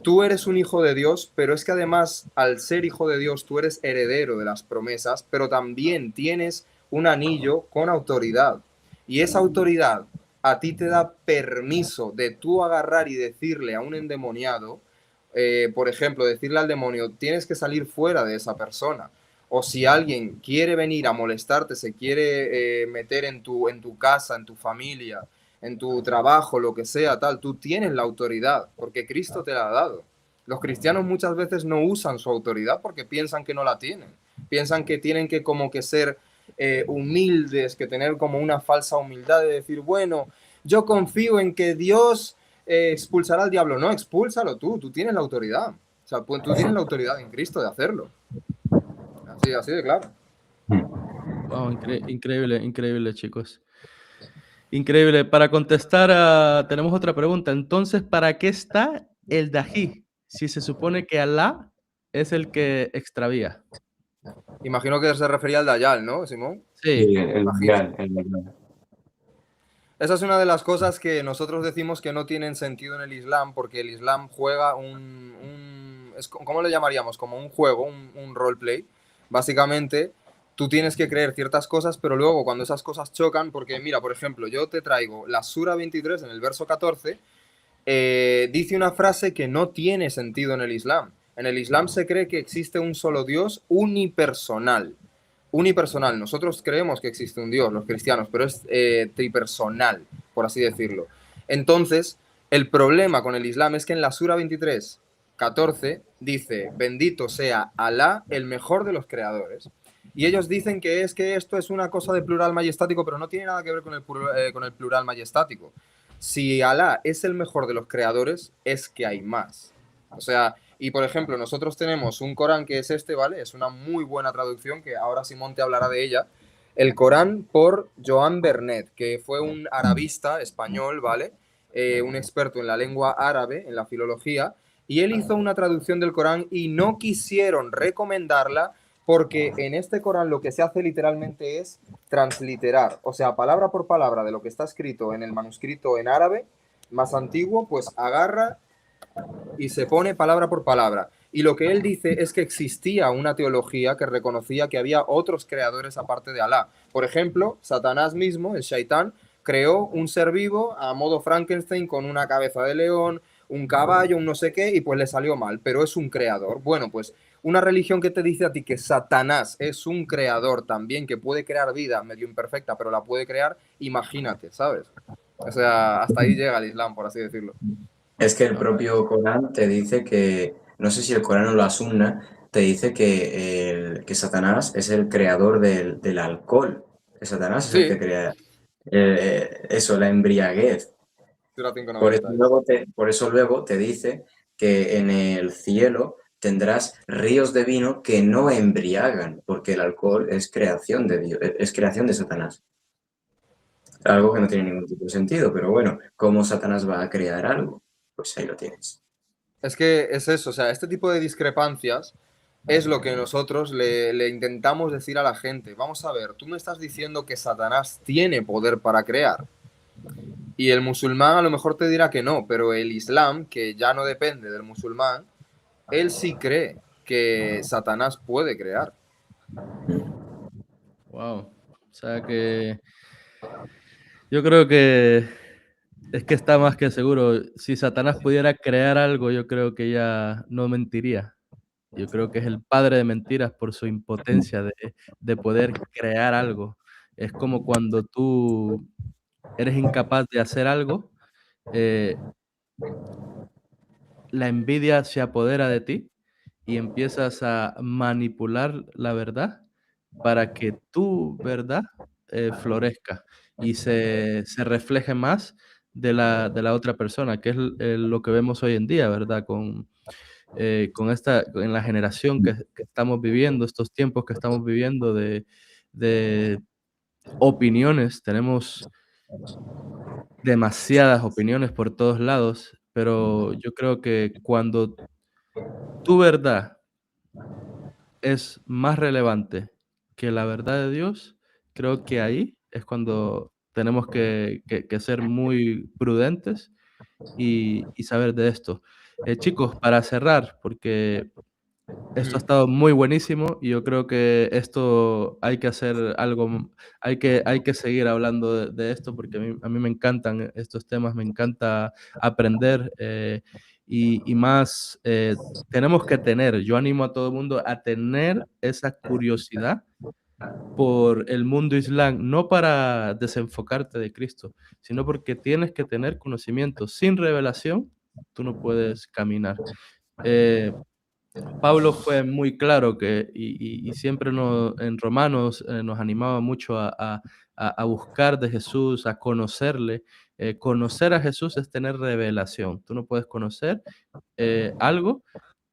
S2: tú eres un hijo de Dios, pero es que además, al ser hijo de Dios, tú eres heredero de las promesas, pero también tienes un anillo con autoridad. Y esa autoridad a ti te da permiso de tú agarrar y decirle a un endemoniado, por ejemplo, decirle al demonio, tienes que salir fuera de esa persona. o si alguien quiere venir a molestarte, se quiere meter en tu casa, en tu familia, en tu trabajo, lo que sea, tal, tú tienes la autoridad, porque Cristo te la ha dado. Los cristianos muchas veces no usan su autoridad porque piensan que no la tienen. Piensan que tienen que como que ser humildes, que tener como una falsa humildad de decir, bueno, yo confío en que Dios expulsará al diablo. No, expúlsalo tú tienes la autoridad. O sea, tú tienes la autoridad en Cristo de hacerlo. Así de claro.
S1: Wow, increíble, increíble, chicos. Increíble. Para contestar, tenemos otra pregunta. Entonces, ¿para qué está el Dají? Si se supone que Alá es el que extravía.
S2: Imagino que se refería al Dayal, ¿no, Simón?
S1: Sí,
S3: Sí, el
S2: Imagino.
S3: mundial, el mundial.
S2: Esa es una de las cosas que nosotros decimos que no tienen sentido en el Islam, porque el Islam juega ¿cómo le llamaríamos? Como un juego, un roleplay. Básicamente, tú tienes que creer ciertas cosas, pero luego cuando esas cosas chocan, porque mira, por ejemplo, yo te traigo la Sura 23 en el verso 14, dice una frase que no tiene sentido en el Islam. En el Islam se cree que existe un solo Dios unipersonal. Unipersonal. Nosotros creemos que existe un Dios, los cristianos, pero es tripersonal, por así decirlo. Entonces, el problema con el Islam es que en la Sura 23, 14, dice, bendito sea Alá, el mejor de los creadores. Y ellos dicen que esto es una cosa de plural majestático, pero no tiene nada que ver con el plural majestático. Si Alá es el mejor de los creadores, es que hay más. O sea, y por ejemplo, nosotros tenemos un Corán que es este, ¿vale? Es una muy buena traducción, que ahora Simón te hablará de ella. El Corán por Joan Bernet, que fue un arabista español, ¿vale? Un experto en la lengua árabe, en la filología, y él hizo una traducción del Corán y no quisieron recomendarla porque en este Corán lo que se hace literalmente es transliterar, o sea, palabra por palabra de lo que está escrito en el manuscrito en árabe más antiguo, pues agarra y se pone palabra por palabra. Y lo que él dice es que existía una teología que reconocía que había otros creadores aparte de Alá. Por ejemplo, Satanás mismo, el Shaitán, creó un ser vivo a modo Frankenstein con una cabeza de león, un caballo, un no sé qué, y pues le salió mal, pero es un creador. Bueno, pues una religión que te dice a ti que Satanás es un creador también, que puede crear vida medio imperfecta, pero la puede crear, imagínate, ¿sabes? O sea, hasta ahí llega el Islam, por así decirlo.
S3: Es que el propio Corán te dice que, no sé si el Corán o la Sunna, te dice que Satanás es el creador del alcohol. Que Satanás es el que
S2: Sí,
S3: crea eso, la embriaguez.
S2: Sura 590.
S3: Por eso luego te dice que en el cielo tendrás ríos de vino que no embriagan, porque el alcohol es creación de Dios, es creación de Satanás. Algo que no tiene ningún tipo de sentido, pero bueno, ¿cómo Satanás va a crear algo? Pues ahí lo tienes.
S2: Es que es eso, o sea, este tipo de discrepancias es lo que nosotros le intentamos decir a la gente. Vamos a ver, tú me estás diciendo que Satanás tiene poder para crear. Y el musulmán a lo mejor te dirá que no, pero el Islam, que ya no depende del musulmán, él sí cree que Satanás puede crear.
S1: wow. O sea que yo creo que es que está más que seguro. Si Satanás pudiera crear algo, yo creo que ya no mentiría. Yo creo que es el padre de mentiras por su impotencia de poder crear algo. Es como cuando tú eres incapaz de hacer algo, eh, la envidia se apodera de ti y empiezas a manipular la verdad para que tu verdad florezca y se refleje más de la otra persona, que es lo que vemos hoy en día, ¿verdad? En la generación que estamos viviendo, estos tiempos que estamos viviendo de opiniones, tenemos demasiadas opiniones por todos lados, pero yo creo que cuando tu verdad es más relevante que la verdad de Dios, creo que ahí es cuando tenemos que ser muy prudentes y saber de esto. Chicos, para cerrar, porque esto ha estado muy buenísimo y yo creo que esto hay que hacer algo, hay que seguir hablando de esto porque a mí me encantan estos temas, me encanta aprender y más tenemos que tener. Yo animo a todo el mundo a tener esa curiosidad por el mundo islam, no para desenfocarte de Cristo, sino porque tienes que tener conocimiento. Sin revelación, tú no puedes caminar. Pablo fue muy claro que, y siempre en Romanos nos animaba mucho a buscar de Jesús, a conocerle. Conocer a Jesús es tener revelación. Tú no puedes conocer algo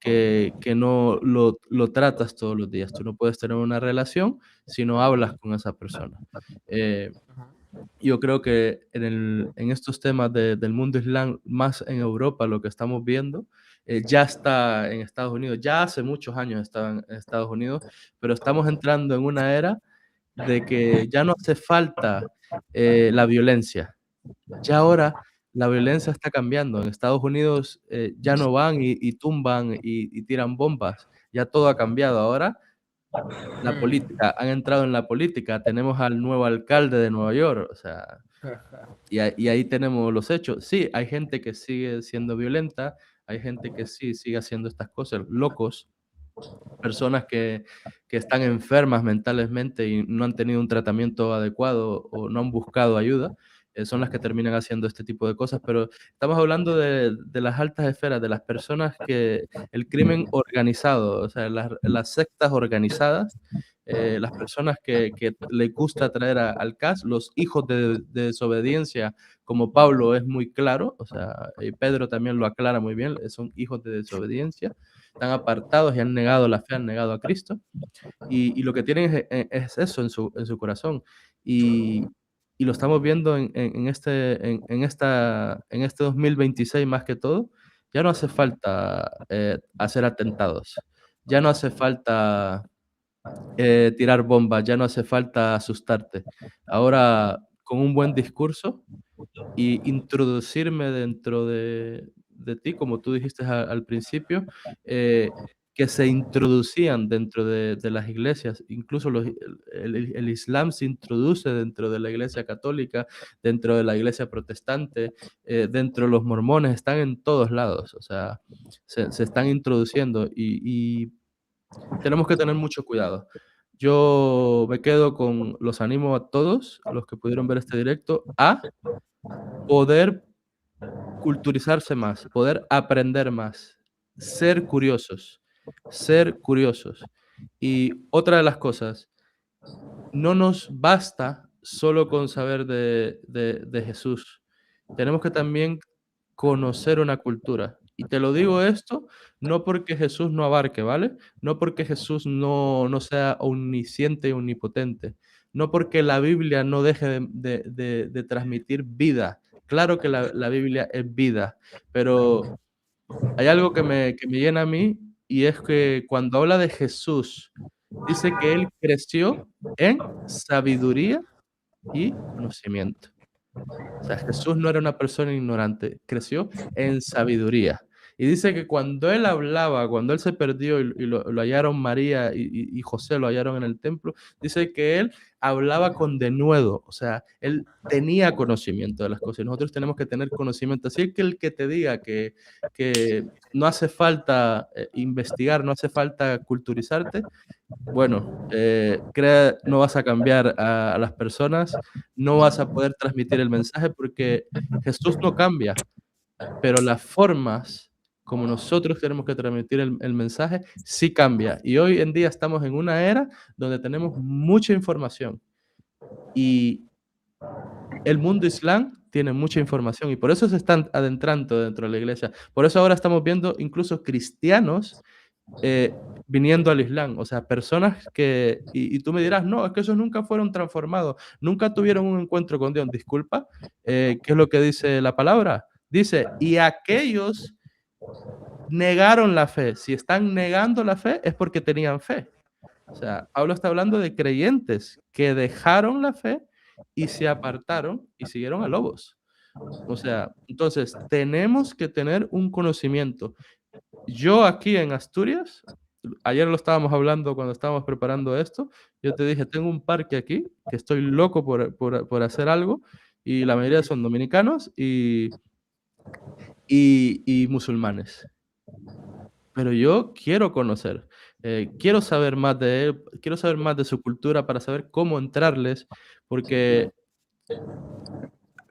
S1: que no lo tratas todos los días. Tú no puedes tener una relación si no hablas con esa persona. Yo creo que en estos temas del mundo islam, más en Europa, lo que estamos viendo, ya está en Estados Unidos, ya hace muchos años estaba en Estados Unidos, pero estamos entrando en una era de que ya no hace falta la violencia. Ya ahora la violencia está cambiando. En Estados Unidos ya no van y tumban y tiran bombas. Ya todo ha cambiado. Ahora la política, han entrado en la política. Tenemos al nuevo alcalde de Nueva York, o sea, y ahí tenemos los hechos. Sí, hay gente que sigue siendo violenta, hay gente que sí sigue haciendo estas cosas, locos, personas que están enfermas mentalmente y no han tenido un tratamiento adecuado o no han buscado ayuda, son las que terminan haciendo este tipo de cosas, pero estamos hablando de las altas esferas, de las personas que el crimen organizado, o sea, las sectas organizadas, las personas que le gusta traer al CAS, los hijos de desobediencia, como Pablo es muy claro, o sea, Pedro también lo aclara muy bien, son hijos de desobediencia, están apartados y han negado la fe, han negado a Cristo, y lo que tienen es eso en su corazón. Y lo estamos viendo en este 2026 más que todo. Ya no hace falta hacer atentados, ya no hace falta tirar bombas, ya no hace falta asustarte. Ahora, con un buen discurso y introducirme dentro de ti, como tú dijiste al principio, que se introducían dentro de las iglesias, incluso el Islam se introduce dentro de la iglesia católica, dentro de la iglesia protestante, dentro de los mormones, están en todos lados, o sea, se están introduciendo y tenemos que tener mucho cuidado. Yo me quedo con, los animo a todos, los que pudieron ver este directo, a poder culturizarse más, poder aprender más, ser curiosos, ser curiosos. Y otra de las cosas, no nos basta solo con saber de Jesús. Tenemos que también conocer una cultura. Y te lo digo esto no porque Jesús no abarque, ¿vale? No porque Jesús no sea omnisciente y omnipotente. No porque la Biblia no deje de transmitir vida. Claro que la Biblia es vida, pero hay algo que me llena a mí y es que cuando habla de Jesús, dice que él creció en sabiduría y conocimiento. O sea, Jesús no era una persona ignorante, creció en sabiduría. Y dice que cuando él hablaba, cuando él se perdió y lo hallaron María y José lo hallaron en el templo, dice que él hablaba con denuedo, o sea, él tenía conocimiento de las cosas y nosotros tenemos que tener conocimiento. Así que el que te diga que no hace falta investigar, no hace falta culturizarte, bueno, no vas a cambiar a las personas, no vas a poder transmitir el mensaje porque Jesús no cambia, pero las formas como nosotros tenemos que transmitir el mensaje sí cambia. Y hoy en día estamos en una era donde tenemos mucha información y el mundo islam tiene mucha información y por eso se están adentrando dentro de la iglesia. Por eso ahora estamos viendo incluso cristianos viniendo al Islam, o sea, personas y tú me dirás, no, es que esos nunca fueron transformados, nunca tuvieron un encuentro con Dios. Disculpa, ¿qué es lo que dice la palabra? Dice, y aquellos negaron la fe. Si están negando la fe es porque tenían fe. O sea, Pablo está hablando de creyentes que dejaron la fe y se apartaron y siguieron a lobos. O sea, entonces tenemos que tener un conocimiento. Yo aquí en Asturias, ayer lo estábamos hablando cuando estábamos preparando esto, yo te dije, tengo un parque aquí, que estoy loco por hacer algo, y la mayoría son dominicanos, y y musulmanes. Pero yo quiero conocer, quiero saber más de él, quiero saber más de su cultura para saber cómo entrarles, porque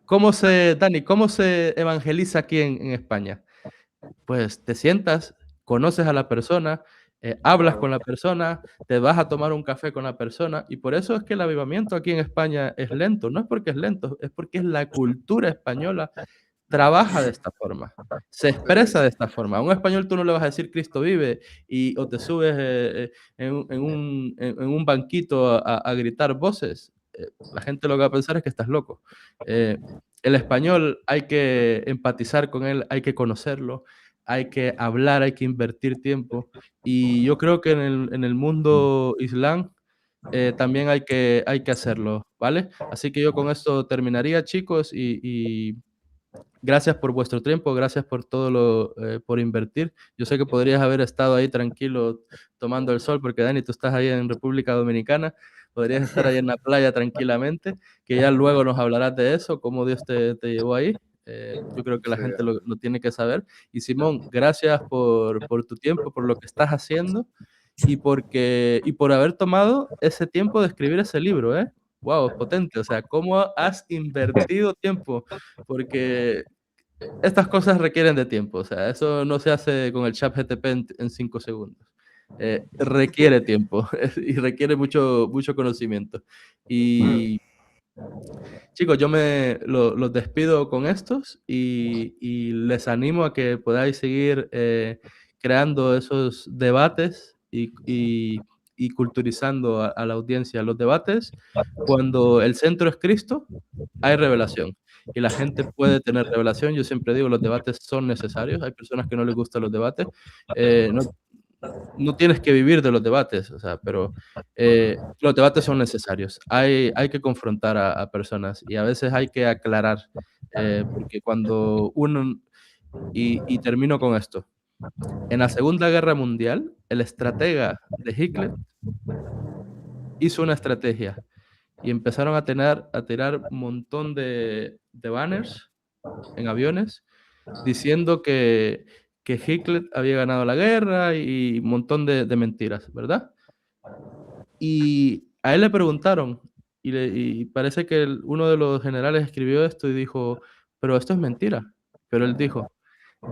S1: Dani, cómo se evangeliza aquí en España? Pues te sientas, conoces a la persona, hablas
S2: Claro,
S1: con la persona, te vas a tomar un café con la persona, y por eso es que el avivamiento aquí en España es lento. No es porque es lento, es porque es la cultura española trabaja de esta forma, se expresa de esta forma. A un español tú no le vas a decir Cristo vive o te subes en un banquito a gritar voces. La gente lo que va a pensar es que estás loco. Eh, el español hay que empatizar con él, hay que conocerlo, hay que hablar, hay que invertir tiempo. Y yo creo que en el mundo islam también hay que hacerlo, ¿vale? Así que yo con esto terminaría, chicos, y gracias por vuestro tiempo, gracias por todo por invertir. Yo sé que podrías haber estado ahí tranquilo tomando el sol, porque Dani, tú estás ahí en República Dominicana, podrías estar ahí en la playa tranquilamente, que ya luego nos hablarás de eso, cómo Dios te llevó ahí. Yo creo que la
S2: sí.
S1: gente lo tiene que saber. Y Simón, gracias por tu tiempo, por lo que estás haciendo y por haber tomado ese tiempo de escribir ese libro, ¿eh? Wow, potente. O sea, cómo has invertido tiempo, porque estas cosas requieren de tiempo, o sea, eso no se hace con el chat GTP en 5 segundos. Requiere tiempo y requiere mucho conocimiento. Y chicos, yo los despido con estos y les animo a que podáis seguir creando esos debates y culturizando a la audiencia. Los debates, cuando el centro es Cristo, hay revelación. Y la gente puede tener revelación. Yo siempre digo, los debates son necesarios. Hay personas que no les gustan los debates. No, no tienes que vivir de los debates, o sea, pero los debates son necesarios. Hay que confrontar a personas y a veces hay que aclarar, porque cuando uno, y termino con esto, en la Segunda Guerra Mundial, el estratega de Hitler hizo una estrategia y empezaron a tirar un montón de banners en aviones diciendo que Hitler había ganado la guerra y un montón de mentiras, ¿verdad? Y a él le preguntaron, y parece que uno de los generales escribió esto y dijo, pero esto es mentira. Pero él dijo,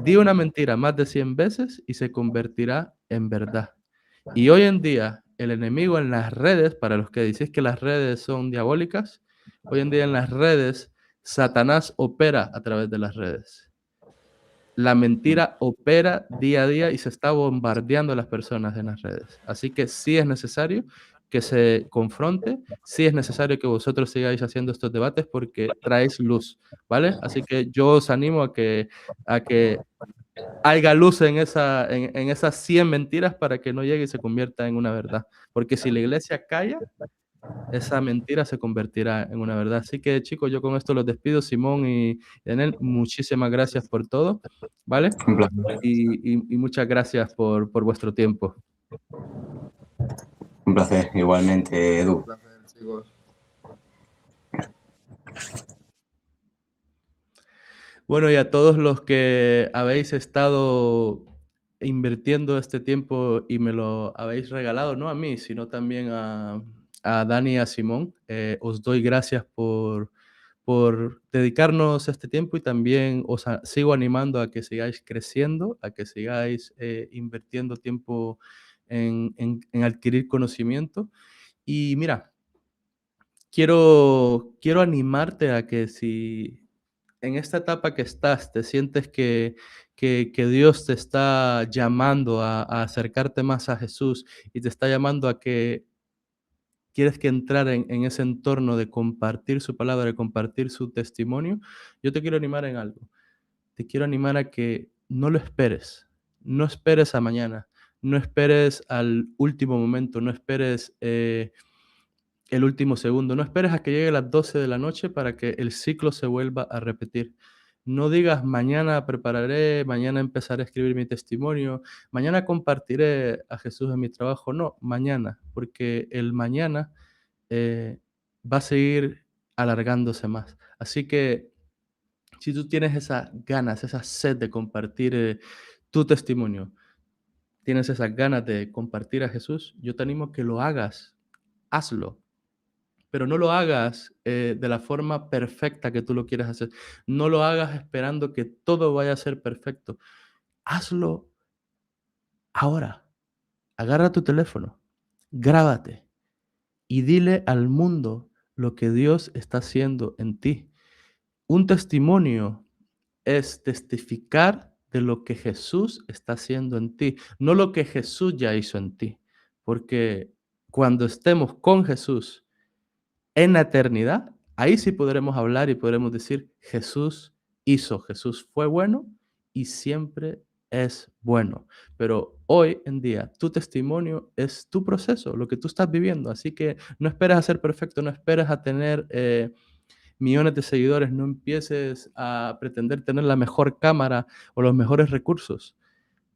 S1: di una mentira más de 100 veces y se convertirá en verdad. Y hoy en día, el enemigo en las redes, para los que decís que las redes son diabólicas, hoy en día en las redes, Satanás opera a través de las redes. La mentira opera día a día y se está bombardeando a las personas en las redes. Así que sí es necesario que se confronte, sí es necesario que vosotros sigáis haciendo estos debates porque traéis luz, ¿vale? Así que yo os animo a que haya luz en esas 100 mentiras para que no llegue y se convierta en una verdad. Porque si la iglesia calla, esa mentira se convertirá en una verdad. Así que, chicos, yo con esto los despido, Simón y Daniel, muchísimas gracias por todo, ¿vale?
S3: Un placer.
S1: Y muchas gracias por vuestro tiempo.
S3: Un placer, igualmente,
S2: Un
S3: Edu.
S2: placer, chicos.
S1: Bueno, y a todos los que habéis estado invirtiendo este tiempo y me lo habéis regalado, no a mí, sino también a Dani y a Simón, os doy gracias por dedicarnos este tiempo y también sigo animando a que sigáis creciendo, a que sigáis invirtiendo tiempo en adquirir conocimiento. Y mira, quiero animarte a que si en esta etapa que estás te sientes que Dios te está llamando a acercarte más a Jesús y te está llamando a que quieres que entrar en ese entorno de compartir su palabra, de compartir su testimonio, yo te quiero animar en algo. Te quiero animar a que no lo esperes. No esperes a mañana. No esperes al último momento. No esperes el último segundo. No esperes a que llegue las 12 de la noche para que el ciclo se vuelva a repetir. No digas mañana prepararé, mañana empezaré a escribir mi testimonio, mañana compartiré a Jesús en mi trabajo. No, mañana, porque el mañana va a seguir alargándose más. Así que si tú tienes esas ganas, esa sed de compartir tu testimonio, tienes esas ganas de compartir a Jesús, yo te animo a que lo hagas, hazlo. Pero no lo hagas de la forma perfecta que tú lo quieres hacer. No lo hagas esperando que todo vaya a ser perfecto. Hazlo ahora. Agarra tu teléfono, grábate y dile al mundo lo que Dios está haciendo en ti. Un testimonio es testificar de lo que Jesús está haciendo en ti, no lo que Jesús ya hizo en ti. Porque cuando estemos con Jesús en la eternidad, ahí sí podremos hablar y podremos decir, Jesús hizo, Jesús fue bueno y siempre es bueno. Pero hoy en día, tu testimonio es tu proceso, lo que tú estás viviendo. Así que no esperes a ser perfecto, no esperes a tener millones de seguidores, no empieces a pretender tener la mejor cámara o los mejores recursos.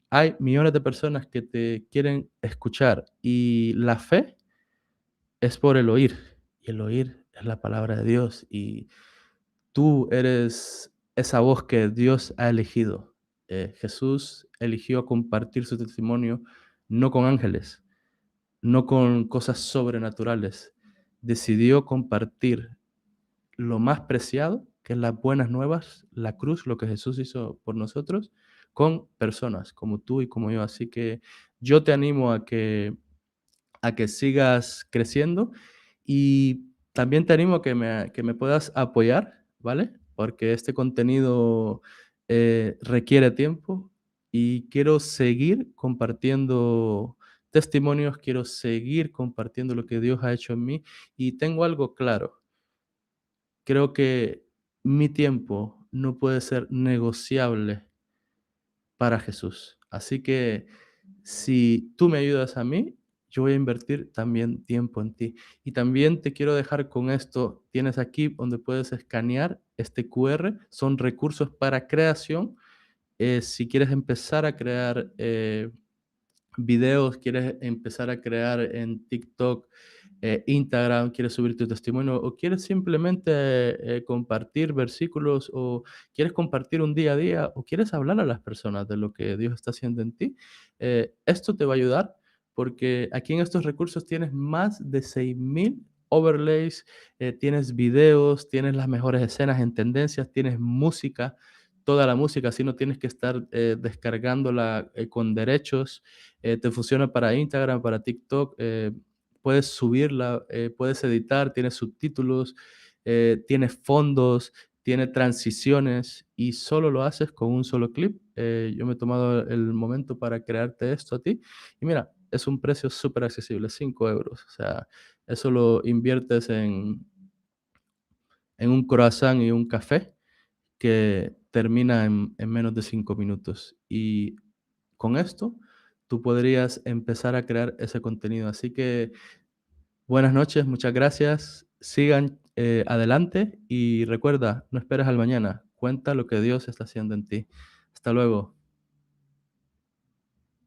S1: Hay millones de personas que te quieren escuchar y la fe es por el oír, y el oír es la palabra de Dios, y tú eres esa voz que Dios ha elegido. Jesús eligió compartir su testimonio no con ángeles, no con cosas sobrenaturales. Decidió compartir lo más preciado, que es las buenas nuevas, la cruz, lo que Jesús hizo por nosotros, con personas como tú y como yo. Así que yo te animo a que sigas creciendo y también te animo a que me puedas apoyar, ¿vale? Porque este contenido requiere tiempo y quiero seguir compartiendo testimonios, quiero seguir compartiendo lo que Dios ha hecho en mí y tengo algo claro. Creo que mi tiempo no puede ser negociable para Jesús. Así que si tú me ayudas a mí, yo voy a invertir también tiempo en ti. Y también te quiero dejar con esto, tienes aquí donde puedes escanear este QR, son recursos para creación. Si quieres empezar a crear videos, quieres empezar a crear en TikTok, Instagram, quieres subir tu testimonio o quieres simplemente compartir versículos o quieres compartir un día a día o quieres hablar a las personas de lo que Dios está haciendo en ti, esto te va a ayudar porque aquí en estos recursos tienes más de 6,000 overlays, tienes videos, tienes las mejores escenas en tendencias, tienes música, toda la música, así no tienes que estar descargándola con derechos, te funciona para Instagram, para TikTok, puedes subirla, puedes editar, tiene subtítulos, tiene fondos, tiene transiciones y solo lo haces con un solo clip. Yo me he tomado el momento para crearte esto a ti y mira, es un precio súper accesible, 5 euros. O sea, eso lo inviertes en un croissant y un café que termina en menos de 5 minutos. Y con esto, tú podrías empezar a crear ese contenido. Así que buenas noches, muchas gracias. Sigan adelante y recuerda, no esperes al mañana. Cuenta lo que Dios está haciendo en ti. Hasta luego.